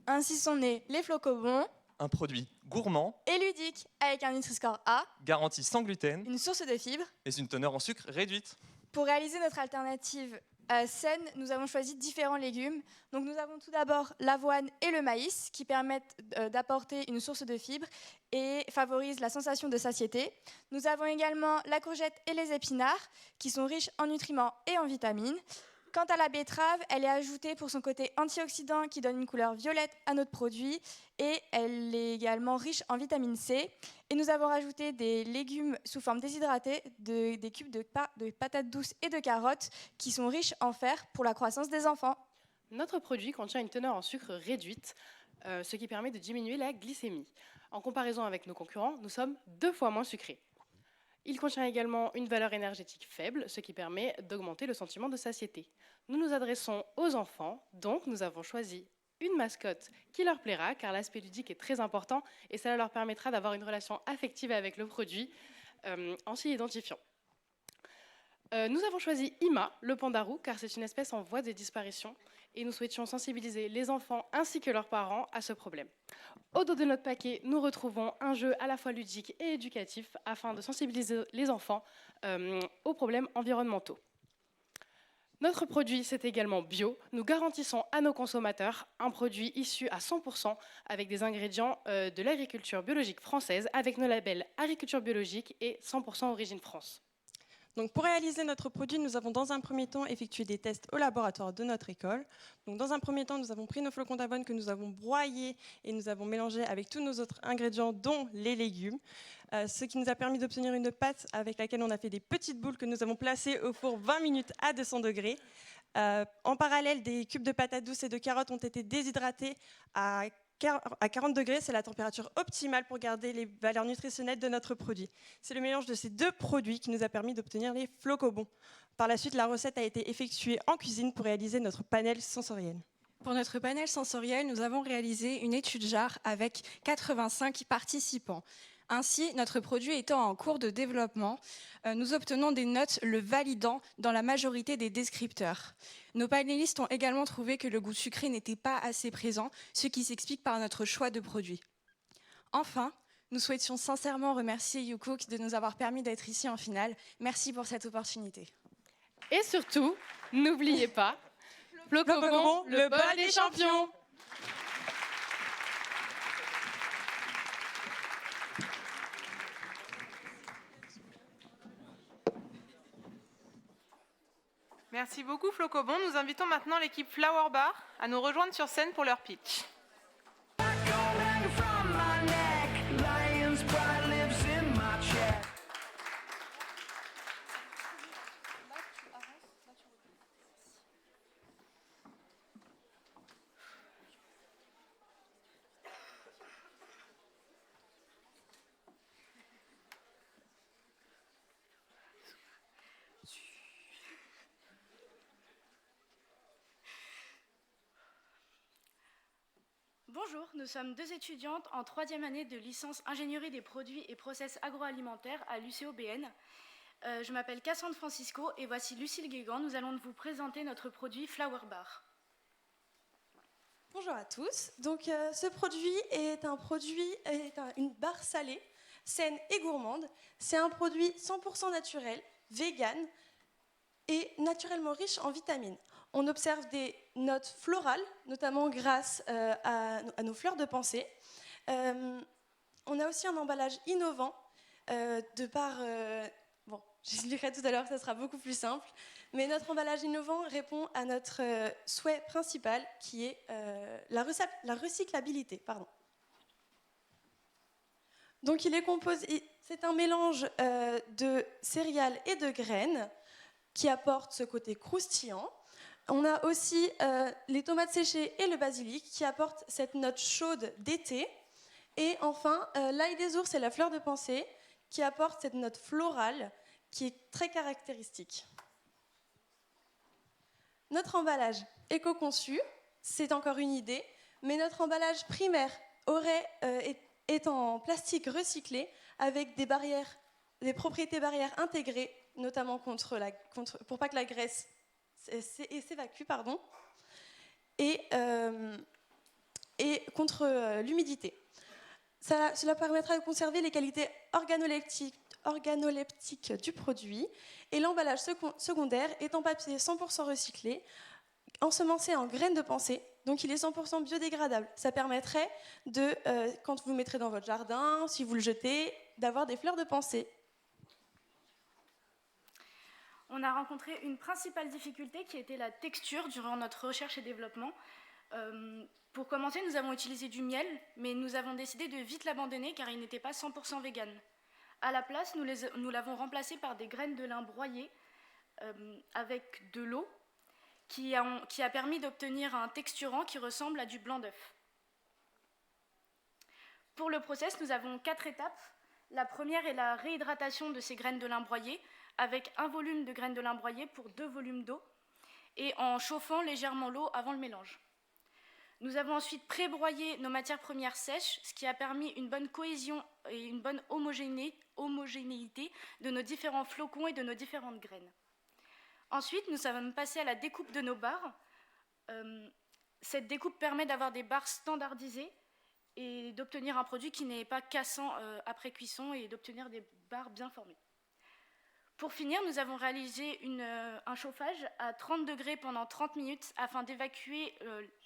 B: Ainsi sont nés les flocobons.
W: Un produit gourmand,
B: Et ludique, avec un Nutri-Score A,
W: garanti sans gluten
B: une source de fibres.
W: et une teneur en sucre réduite.
B: Pour réaliser notre alternative saine, nous avons choisi différents légumes. Donc nous avons tout d'abord l'avoine et le maïs qui permettent d'apporter une source de fibres et favorisent la sensation de satiété. Nous avons également la courgette et les épinards qui sont riches en nutriments et en vitamines. Quant à la betterave, elle est ajoutée pour son côté antioxydant qui donne une couleur violette à notre produit et elle est également riche en vitamine C. Et nous avons rajouté des légumes sous forme déshydratée, des cubes de patates douces et de carottes qui sont riches en fer pour la croissance des enfants.
C: Notre produit contient une teneur en sucre réduite, ce qui permet de diminuer la glycémie. En comparaison avec nos concurrents, nous sommes 2 fois moins sucrés. Il contient également une valeur énergétique faible, ce qui permet d'augmenter le sentiment de satiété. Nous nous adressons aux enfants, donc nous avons choisi une mascotte qui leur plaira, car l'aspect ludique est très important et cela leur permettra d'avoir une relation affective avec le produit en s'y identifiant. Nous avons choisi Ima, le pandarou, car c'est une espèce en voie de disparition et nous souhaitions sensibiliser les enfants ainsi que leurs parents à ce problème. Au dos de notre paquet, nous retrouvons un jeu à la fois ludique et éducatif afin de sensibiliser les enfants aux problèmes environnementaux. Notre produit, c'est également bio. Nous garantissons à nos consommateurs un produit issu à 100% avec des ingrédients de l'agriculture biologique française avec nos labels agriculture biologique et 100% origine France.
F: Donc pour réaliser notre produit, nous avons dans un premier temps effectué des tests au laboratoire de notre école. Donc dans un premier temps, nous avons pris nos flocons d'avoine que nous avons broyés et nous avons mélangé avec tous nos autres ingrédients, dont les légumes, ce qui nous a permis d'obtenir une pâte avec laquelle on a fait des petites boules que nous avons placées au four 20 minutes à 200 degrés. En parallèle, des cubes de patates douces et de carottes ont été déshydratés à 40 degrés, c'est la température optimale pour garder les valeurs nutritionnelles de notre produit. C'est le mélange de ces 2 produits qui nous a permis d'obtenir les flocobons. Par la suite, la recette a été effectuée en cuisine pour réaliser notre panel sensoriel.
X: Pour notre panel sensoriel, nous avons réalisé une étude JAR avec 85 participants. Ainsi, notre produit étant en cours de développement, nous obtenons des notes le validant dans la majorité des descripteurs. Nos panélistes ont également trouvé que le goût sucré n'était pas assez présent, ce qui s'explique par notre choix de produit. Enfin, nous souhaitions sincèrement remercier YouCook de nous avoir permis d'être ici en finale. Merci pour cette opportunité.
C: Et surtout, n'oubliez pas, Flocobon, le bol des champions!
A: Merci beaucoup Flocobon. Nous invitons maintenant l'équipe Flower Bar à nous rejoindre sur scène pour leur pitch.
Y: Bonjour, nous sommes 2 étudiantes en 3e année de licence ingénierie des produits et process agroalimentaires à l'UCOBN. Je m'appelle Cassandre Francisco et voici Lucille Guégan. Nous allons vous présenter notre produit Flower Bar.
F: Bonjour à tous. Donc, ce produit est une barre salée, saine et gourmande. C'est un produit 100% naturel, vegan et naturellement riche en vitamines. On observe des notes florales, notamment grâce à nos fleurs de pensée. On a aussi un emballage innovant bon, j'expliquerai tout à l'heure, ça sera beaucoup plus simple. Mais notre emballage innovant répond à notre souhait principal, qui est la recyclabilité. Donc, c'est un mélange de céréales et de graines qui apporte ce côté croustillant. On a aussi les tomates séchées et le basilic qui apportent cette note chaude d'été. Et enfin, l'ail des ours et la fleur de pensée qui apportent cette note florale qui est très caractéristique. Notre emballage éco-conçu, c'est encore une idée, mais notre emballage primaire est en plastique recyclé avec des propriétés barrières intégrées,
D: notamment pour pas que la graisse s'évacue, pardon, et contre l'humidité. Cela permettra de conserver les qualités organoleptiques du produit, et l'emballage secondaire est en papier 100% recyclé, ensemencé en graines de pensée, donc il est 100% biodégradable. Ça permettrait de, quand vous le mettrez dans votre jardin, si vous le jetez, d'avoir des fleurs de pensée.
O: On a rencontré une principale difficulté qui était la texture durant notre recherche et développement. Pour commencer, nous avons utilisé du miel, mais nous avons décidé de vite l'abandonner car il n'était pas 100% vegan. À la place, nous l'avons remplacé par des graines de lin broyées avec de l'eau qui a permis d'obtenir un texturant qui ressemble à du blanc d'œuf. Pour le process, nous avons 4 étapes. La première est la réhydratation de ces graines de lin broyées avec 1 volume de graines de lin broyées pour 2 volumes d'eau et en chauffant légèrement l'eau avant le mélange. Nous avons ensuite pré-broyé nos matières premières sèches, ce qui a permis une bonne cohésion et une bonne homogénéité de nos différents flocons et de nos différentes graines. Ensuite, nous sommes passés à la découpe de nos barres. Cette découpe permet d'avoir des barres standardisées et d'obtenir un produit qui n'est pas cassant après cuisson et d'obtenir des barres bien formées. Pour finir, nous avons réalisé un chauffage à 30 degrés pendant 30 minutes afin d'évacuer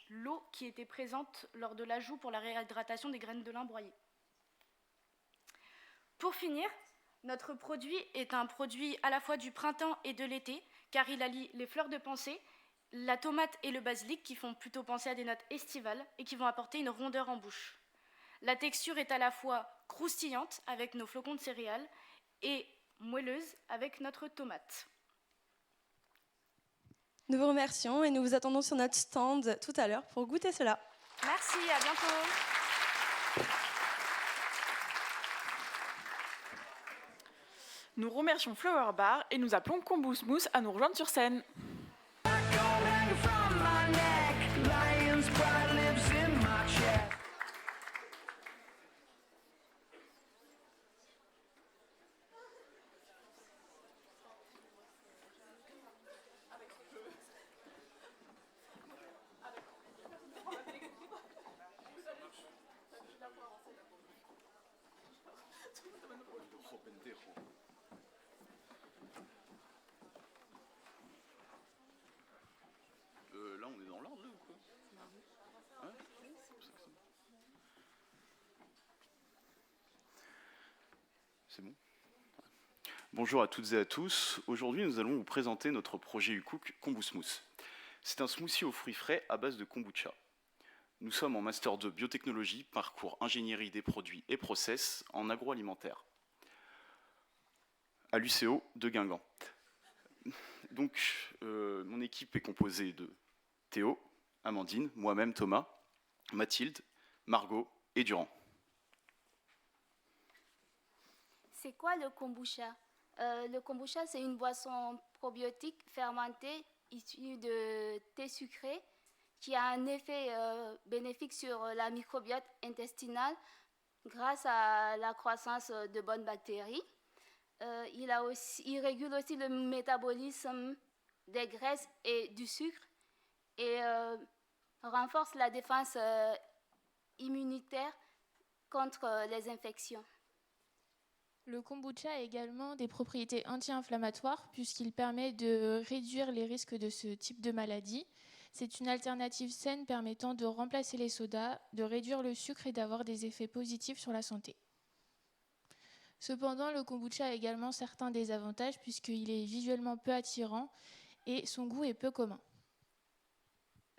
O: l'eau qui était présente lors de l'ajout pour la réhydratation des graines de lin broyées. Pour finir, notre produit est un produit à la fois du printemps et de l'été, car il allie les fleurs de pensée, la tomate et le basilic qui font plutôt penser à des notes estivales et qui vont apporter une rondeur en bouche. La texture est à la fois croustillante avec nos flocons de céréales et moelleuse avec notre tomate.
D: Nous vous remercions et nous vous attendons sur notre stand tout à l'heure pour goûter cela.
O: Merci, à bientôt.
I: Nous remercions Flower Bar et nous appelons Combo Smooth à nous rejoindre sur scène.
T: Là, on est dans l'ordre, là, ou quoi? Ouais. C'est bon.
E: Bonjour à toutes et à tous. Aujourd'hui, nous allons vous présenter notre projet UCook Kombu Smooth. C'est un smoothie aux fruits frais à base de kombucha. Nous sommes en Master 2 Biotechnologie, parcours Ingénierie des produits et process en agroalimentaire, à l'UCO de Guingamp. Donc, mon équipe est composée de Théo, Amandine, moi-même Thomas, Mathilde, Margot et Durand.
G: C'est quoi le kombucha? Le kombucha, c'est une boisson probiotique fermentée issue de thé sucré qui a un effet bénéfique sur la microbiote intestinale grâce à la croissance de bonnes bactéries. Il régule aussi le métabolisme des graisses et du sucre et renforce la défense immunitaire contre les infections.
H: Le kombucha a également des propriétés anti-inflammatoires puisqu'il permet de réduire les risques de ce type de maladie. C'est une alternative saine permettant de remplacer les sodas, de réduire le sucre et d'avoir des effets positifs sur la santé. Cependant, le kombucha a également certains désavantages puisqu'il est visuellement peu attirant et son goût est peu commun.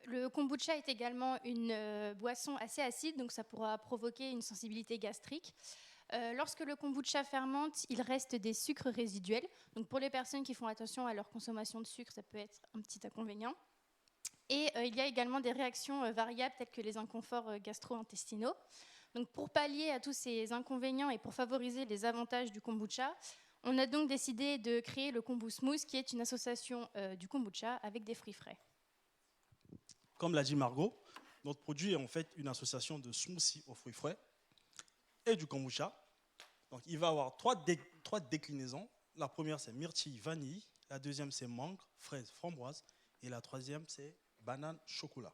J: Le kombucha est également une boisson assez acide, donc ça pourra provoquer une sensibilité gastrique. Lorsque le kombucha fermente, il reste des sucres résiduels. Donc pour les personnes qui font attention à leur consommation de sucre, ça peut être un petit inconvénient. Et il y a également des réactions variables telles que les inconforts gastro-intestinaux. Donc pour pallier à tous ces inconvénients et pour favoriser les avantages du kombucha, on a donc décidé de créer le Kombu Smooth, qui est une association du kombucha avec des fruits frais.
Z: Comme l'a dit Margot, notre produit est en fait une association de smoothie aux fruits frais et du kombucha. Donc il va avoir trois déclinaisons La première, c'est myrtille vanille. La deuxième, c'est mangue, fraise, framboise. Et la troisième, c'est banane, chocolat.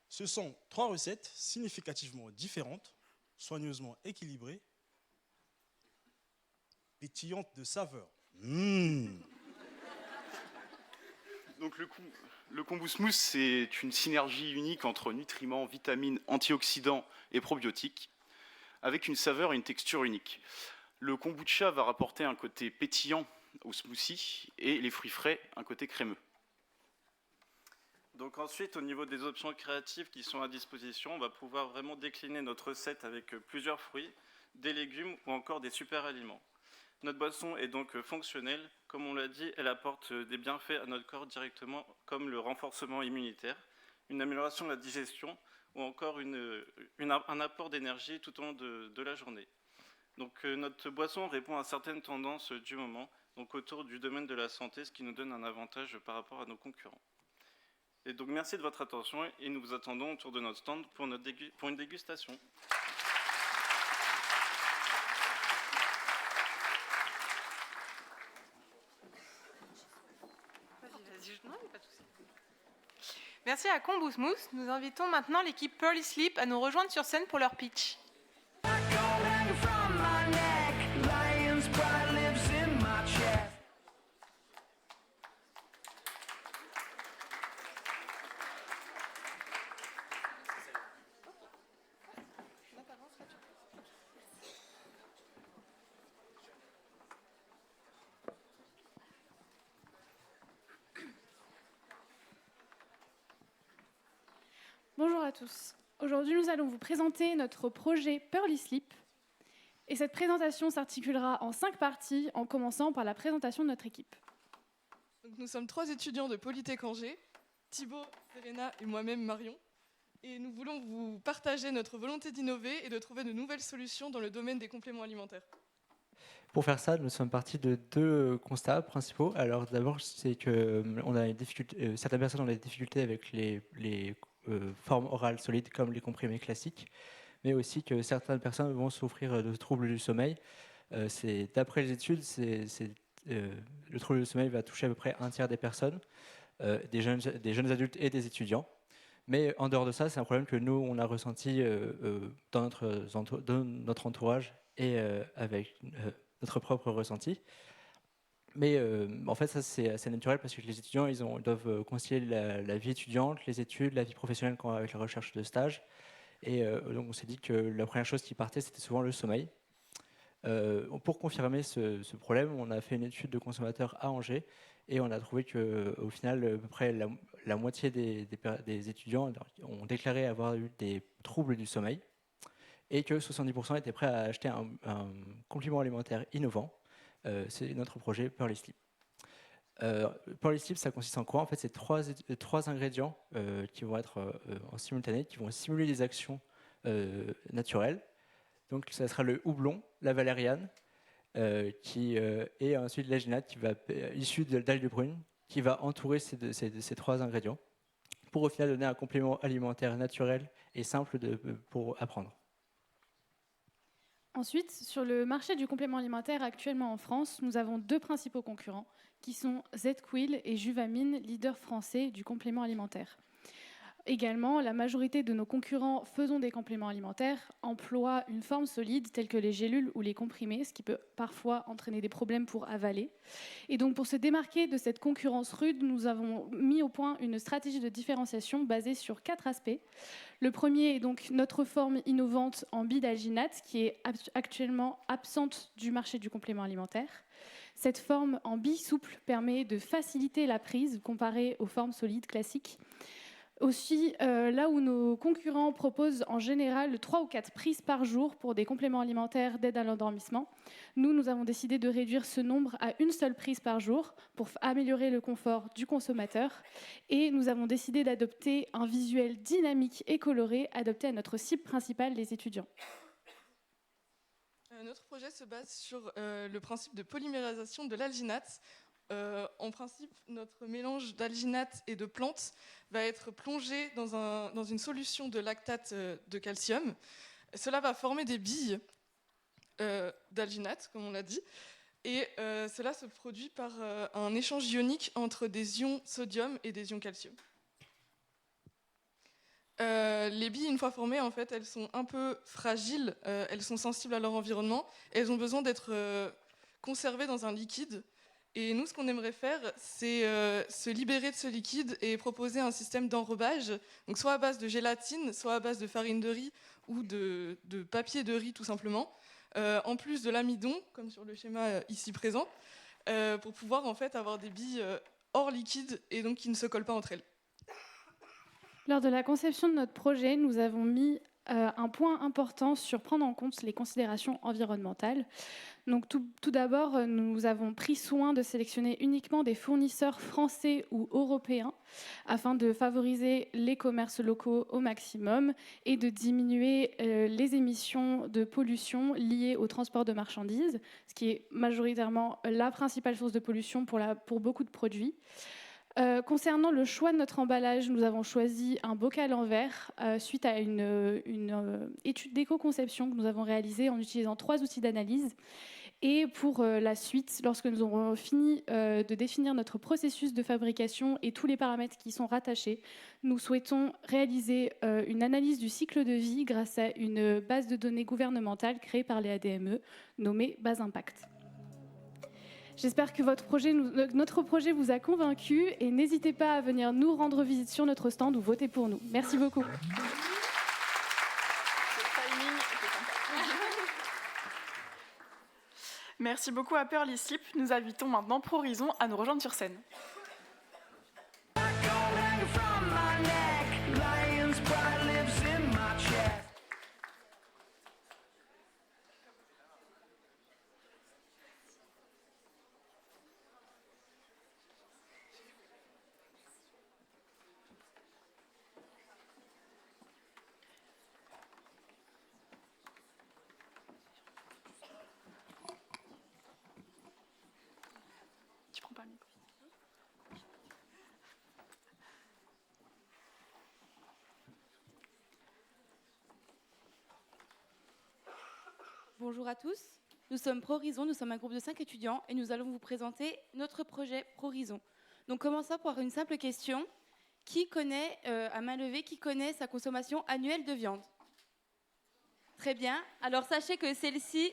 Z: Ce sont 3 recettes significativement différentes, soigneusement équilibrées, pétillantes de saveur.
E: Donc le kombu smooth, c'est une synergie unique entre nutriments, vitamines, antioxydants et probiotiques, avec une saveur et une texture unique. Le kombucha va rapporter un côté pétillant au smoothie et les fruits frais, un côté crémeux.
K: Donc ensuite, au niveau des options créatives qui sont à disposition, on va pouvoir vraiment décliner notre recette avec plusieurs fruits, des légumes ou encore des super aliments. Notre boisson est donc fonctionnelle. Comme on l'a dit, elle apporte des bienfaits à notre corps directement, comme le renforcement immunitaire, une amélioration de la digestion ou encore un apport d'énergie tout au long de la journée. Donc notre boisson répond à certaines tendances du moment, donc autour du domaine de la santé, ce qui nous donne un avantage par rapport à nos concurrents. Et donc merci de votre attention et nous vous attendons autour de notre stand pour une dégustation.
A: Merci à Kombu Smooth. Nous invitons maintenant l'équipe Pearly Sleep à nous rejoindre sur scène pour leur pitch.
Y: Bonjour à tous. Aujourd'hui, nous allons vous présenter notre projet Pearly Sleep. Et cette présentation s'articulera en 5 parties, en commençant par la présentation de notre équipe.
L: Donc, nous sommes 3 étudiants de Polytech Angers, Thibaut, Serena et moi-même Marion. Et nous voulons vous partager notre volonté d'innover et de trouver de nouvelles solutions dans le domaine des compléments alimentaires.
M: Pour faire ça, nous sommes partis de 2 constats principaux. Alors d'abord, c'est que certaines personnes ont des difficultés avec les formes orales solides comme les comprimés classiques, mais aussi que certaines personnes vont souffrir de troubles du sommeil. D'après les études, le trouble du sommeil va toucher à peu près 1/3 des personnes, des jeunes adultes et des étudiants. Mais en dehors de ça, c'est un problème que nous, on a ressenti dans notre entourage et avec notre propre ressenti. Mais en fait, ça c'est assez naturel parce que les étudiants, ils doivent concilier la vie étudiante, les études, la vie professionnelle avec la recherche de stage. Et donc on s'est dit que la première chose qui partait, c'était souvent le sommeil. Pour confirmer ce problème, on a fait une étude de consommateurs à Angers et on a trouvé qu'au final, à peu près la moitié des étudiants ont déclaré avoir eu des troubles du sommeil et que 70% étaient prêts à acheter un complément alimentaire innovant. C'est notre projet Pearly Sleep. Pearly Sleep, ça consiste en quoi? En fait, c'est 3 ingrédients qui vont être en simultané, qui vont simuler des actions naturelles. Donc, ça sera le houblon, la valériane, et ensuite l'alginate issu d'algues brunes, qui va entourer ces 3 ingrédients pour au final donner un complément alimentaire naturel et simple pour apprendre.
Y: Ensuite, sur le marché du complément alimentaire actuellement en France, nous avons 2 principaux concurrents qui sont ZQuil et Juvamine, leaders français du complément alimentaire. Également, la majorité de nos concurrents faisant des compléments alimentaires emploient une forme solide telle que les gélules ou les comprimés, ce qui peut parfois entraîner des problèmes pour avaler. Et donc, pour se démarquer de cette concurrence rude, nous avons mis au point une stratégie de différenciation basée sur 4 aspects. Le premier est donc notre forme innovante en bidalginate, qui est actuellement absente du marché du complément alimentaire. Cette forme en bi souple permet de faciliter la prise comparée aux formes solides classiques. Aussi, là où nos concurrents proposent en général 3 ou 4 prises par jour pour des compléments alimentaires d'aide à l'endormissement, nous avons décidé de réduire ce nombre à une seule prise par jour pour améliorer le confort du consommateur. Et nous avons décidé d'adopter un visuel dynamique et coloré adapté à notre cible principale, les étudiants.
L: Notre projet se base sur le principe de polymérisation de l'alginate. En principe, notre mélange d'alginate et de plantes va être plongé dans une solution de lactate de calcium. Cela va former des billes d'alginate, comme on l'a dit. Et cela se produit par un échange ionique entre des ions sodium et des ions calcium. Les billes, une fois formées, en fait, elles sont un peu fragiles, elles sont sensibles à leur environnement, et elles ont besoin d'être conservées dans un liquide. Et nous, ce qu'on aimerait faire, c'est se libérer de ce liquide et proposer un système d'enrobage, donc soit à base de gélatine, soit à base de farine de riz ou de papier de riz tout simplement, en plus de l'amidon, comme sur le schéma ici présent, pour pouvoir en fait avoir des billes hors liquide et donc qui ne se collent pas entre elles.
N: Lors de la conception de notre projet, nous avons mis un point important sur prendre en compte les considérations environnementales. Donc, tout d'abord, nous avons pris soin de sélectionner uniquement des fournisseurs français ou européens afin de favoriser les commerces locaux au maximum et de diminuer les émissions de pollution liées au transport de marchandises, ce qui est majoritairement la principale source de pollution pour beaucoup de produits. Concernant le choix de notre emballage, nous avons choisi un bocal en verre suite à une étude d'éco-conception que nous avons réalisée en utilisant 3 outils d'analyse. Et pour la suite, lorsque nous aurons fini de définir notre processus de fabrication et tous les paramètres qui y sont rattachés, nous souhaitons réaliser une analyse du cycle de vie grâce à une base de données gouvernementale créée par les ADME nommée Base Impact. J'espère que notre projet vous a convaincu et n'hésitez pas à venir nous rendre visite sur notre stand ou voter pour nous. Merci beaucoup.
I: Merci beaucoup à Pearly Slip. Nous invitons maintenant Prorizon à nous rejoindre sur scène.
P: Bonjour à tous, nous sommes Prorizon, nous sommes un groupe de 5 étudiants et nous allons vous présenter notre projet Prorizon. Donc commençons par une simple question. Qui connaît, à main levée, qui connaît sa consommation annuelle de viande? Très bien, alors sachez que celle-ci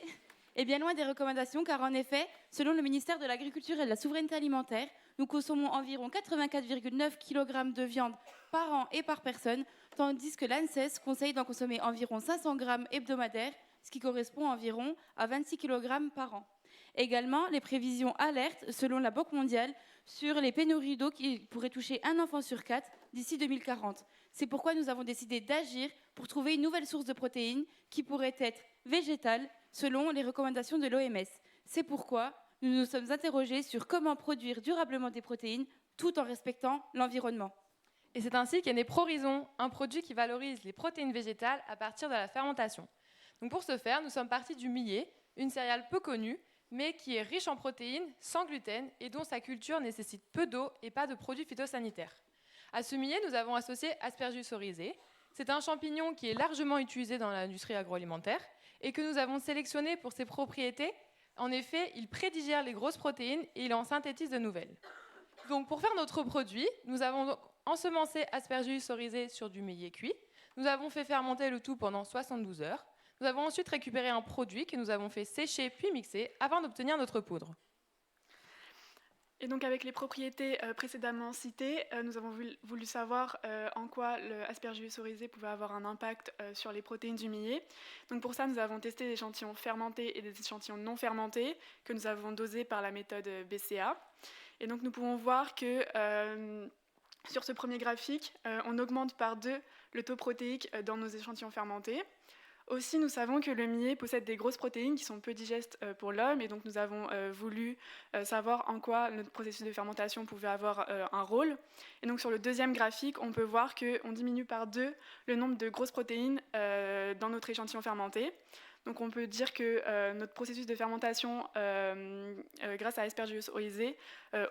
P: est bien loin des recommandations car en effet, selon le ministère de l'Agriculture et de la Souveraineté Alimentaire, nous consommons environ 84,9 kg de viande par an et par personne, tandis que l'ANSES conseille d'en consommer environ 500 g hebdomadaires, ce qui correspond environ à 26 kg par an. Également, les prévisions alertent, selon la Banque mondiale, sur les pénuries d'eau qui pourraient toucher un enfant sur 4 d'ici 2040. C'est pourquoi nous avons décidé d'agir pour trouver une nouvelle source de protéines qui pourrait être végétale, selon les recommandations de l'OMS. C'est pourquoi nous nous sommes interrogés sur comment produire durablement des protéines tout en respectant l'environnement.
R: Et c'est ainsi qu'est né Prorizon, un produit qui valorise les protéines végétales à partir de la fermentation. Donc pour ce faire, nous sommes partis du millet, une céréale peu connue, mais qui est riche en protéines, sans gluten et dont sa culture nécessite peu d'eau et pas de produits phytosanitaires. À ce millet, nous avons associé Aspergillus oryzae. C'est un champignon qui est largement utilisé dans l'industrie agroalimentaire et que nous avons sélectionné pour ses propriétés. En effet, il prédigère les grosses protéines et il en synthétise de nouvelles. Donc pour faire notre produit, nous avons ensemencé Aspergillus oryzae sur du millet cuit. Nous avons fait fermenter le tout pendant 72 heures. Nous avons ensuite récupéré un produit que nous avons fait sécher puis mixer afin d'obtenir notre poudre.
I: Et donc avec les propriétés précédemment citées, nous avons voulu savoir en quoi l'Aspergillus oryzae pouvait avoir un impact sur les protéines du millet. Donc pour ça, nous avons testé des échantillons fermentés et des échantillons non fermentés que nous avons dosés par la méthode BCA. Et donc nous pouvons voir que sur ce premier graphique, on augmente par 2 le taux protéique dans nos échantillons fermentés. Aussi, nous savons que le millet possède des grosses protéines qui sont peu digestes pour l'homme et donc nous avons voulu savoir en quoi notre processus de fermentation pouvait avoir un rôle. Et donc sur le deuxième graphique, on peut voir qu'on diminue par 2 le nombre de grosses protéines dans notre échantillon fermenté. Donc on peut dire que notre processus de fermentation grâce à Aspergillus oryzae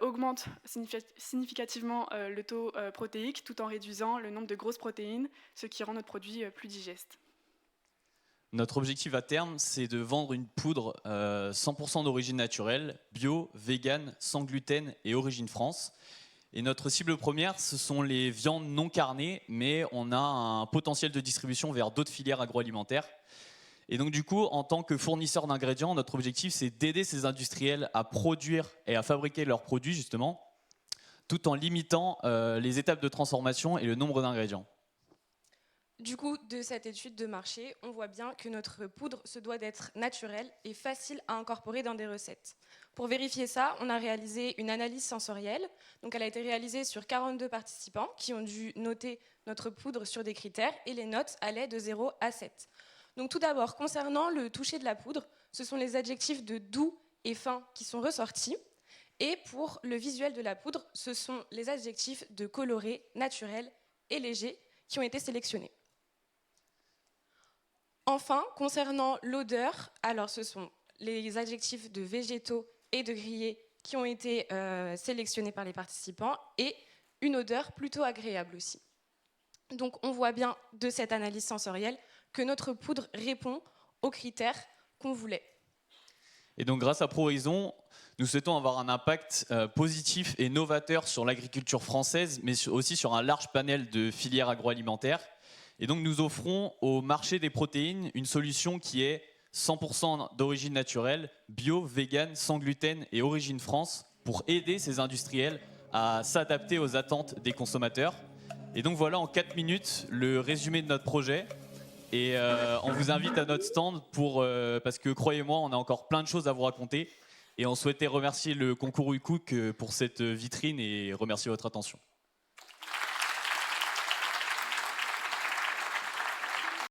I: augmente significativement le taux protéique tout en réduisant le nombre de grosses protéines, ce qui rend notre produit plus digeste.
B: Notre objectif à terme, c'est de vendre une poudre 100% d'origine naturelle, bio, vegan, sans gluten et origine France. Et notre cible première, ce sont les viandes non carnées, mais on a un potentiel de distribution vers d'autres filières agroalimentaires. Et donc du coup, en tant que fournisseur d'ingrédients, notre objectif, c'est d'aider ces industriels à produire et à fabriquer leurs produits, justement, tout en limitant les étapes de transformation et le nombre d'ingrédients.
X: Du coup, de cette étude de marché, on voit bien que notre poudre se doit d'être naturelle et facile à incorporer dans des recettes. Pour vérifier ça, on a réalisé une analyse sensorielle. Donc, elle a été réalisée sur 42 participants qui ont dû noter notre poudre sur des critères et les notes allaient de 0 à 7. Donc, tout d'abord, concernant le toucher de la poudre, ce sont les adjectifs de doux et fin qui sont ressortis. Et pour le visuel de la poudre, ce sont les adjectifs de coloré, naturel et léger qui ont été sélectionnés. Enfin, concernant l'odeur, alors ce sont les adjectifs de végétaux et de grillés qui ont été sélectionnés par les participants et une odeur plutôt agréable aussi. Donc on voit bien de cette analyse sensorielle que notre poudre répond aux critères qu'on voulait.
B: Et donc grâce à ProHorizon, nous souhaitons avoir un impact positif et novateur sur l'agriculture française, mais aussi sur un large panel de filières agroalimentaires. Et donc nous offrons au marché des protéines une solution qui est 100% d'origine naturelle, bio, vegan, sans gluten et origine France, pour aider ces industriels à s'adapter aux attentes des consommateurs. Et donc voilà en 4 minutes le résumé de notre projet. Et on vous invite à notre stand parce que croyez-moi, on a encore plein de choses à vous raconter. Et on souhaitait remercier le concours UCOOK pour cette vitrine et remercier votre attention.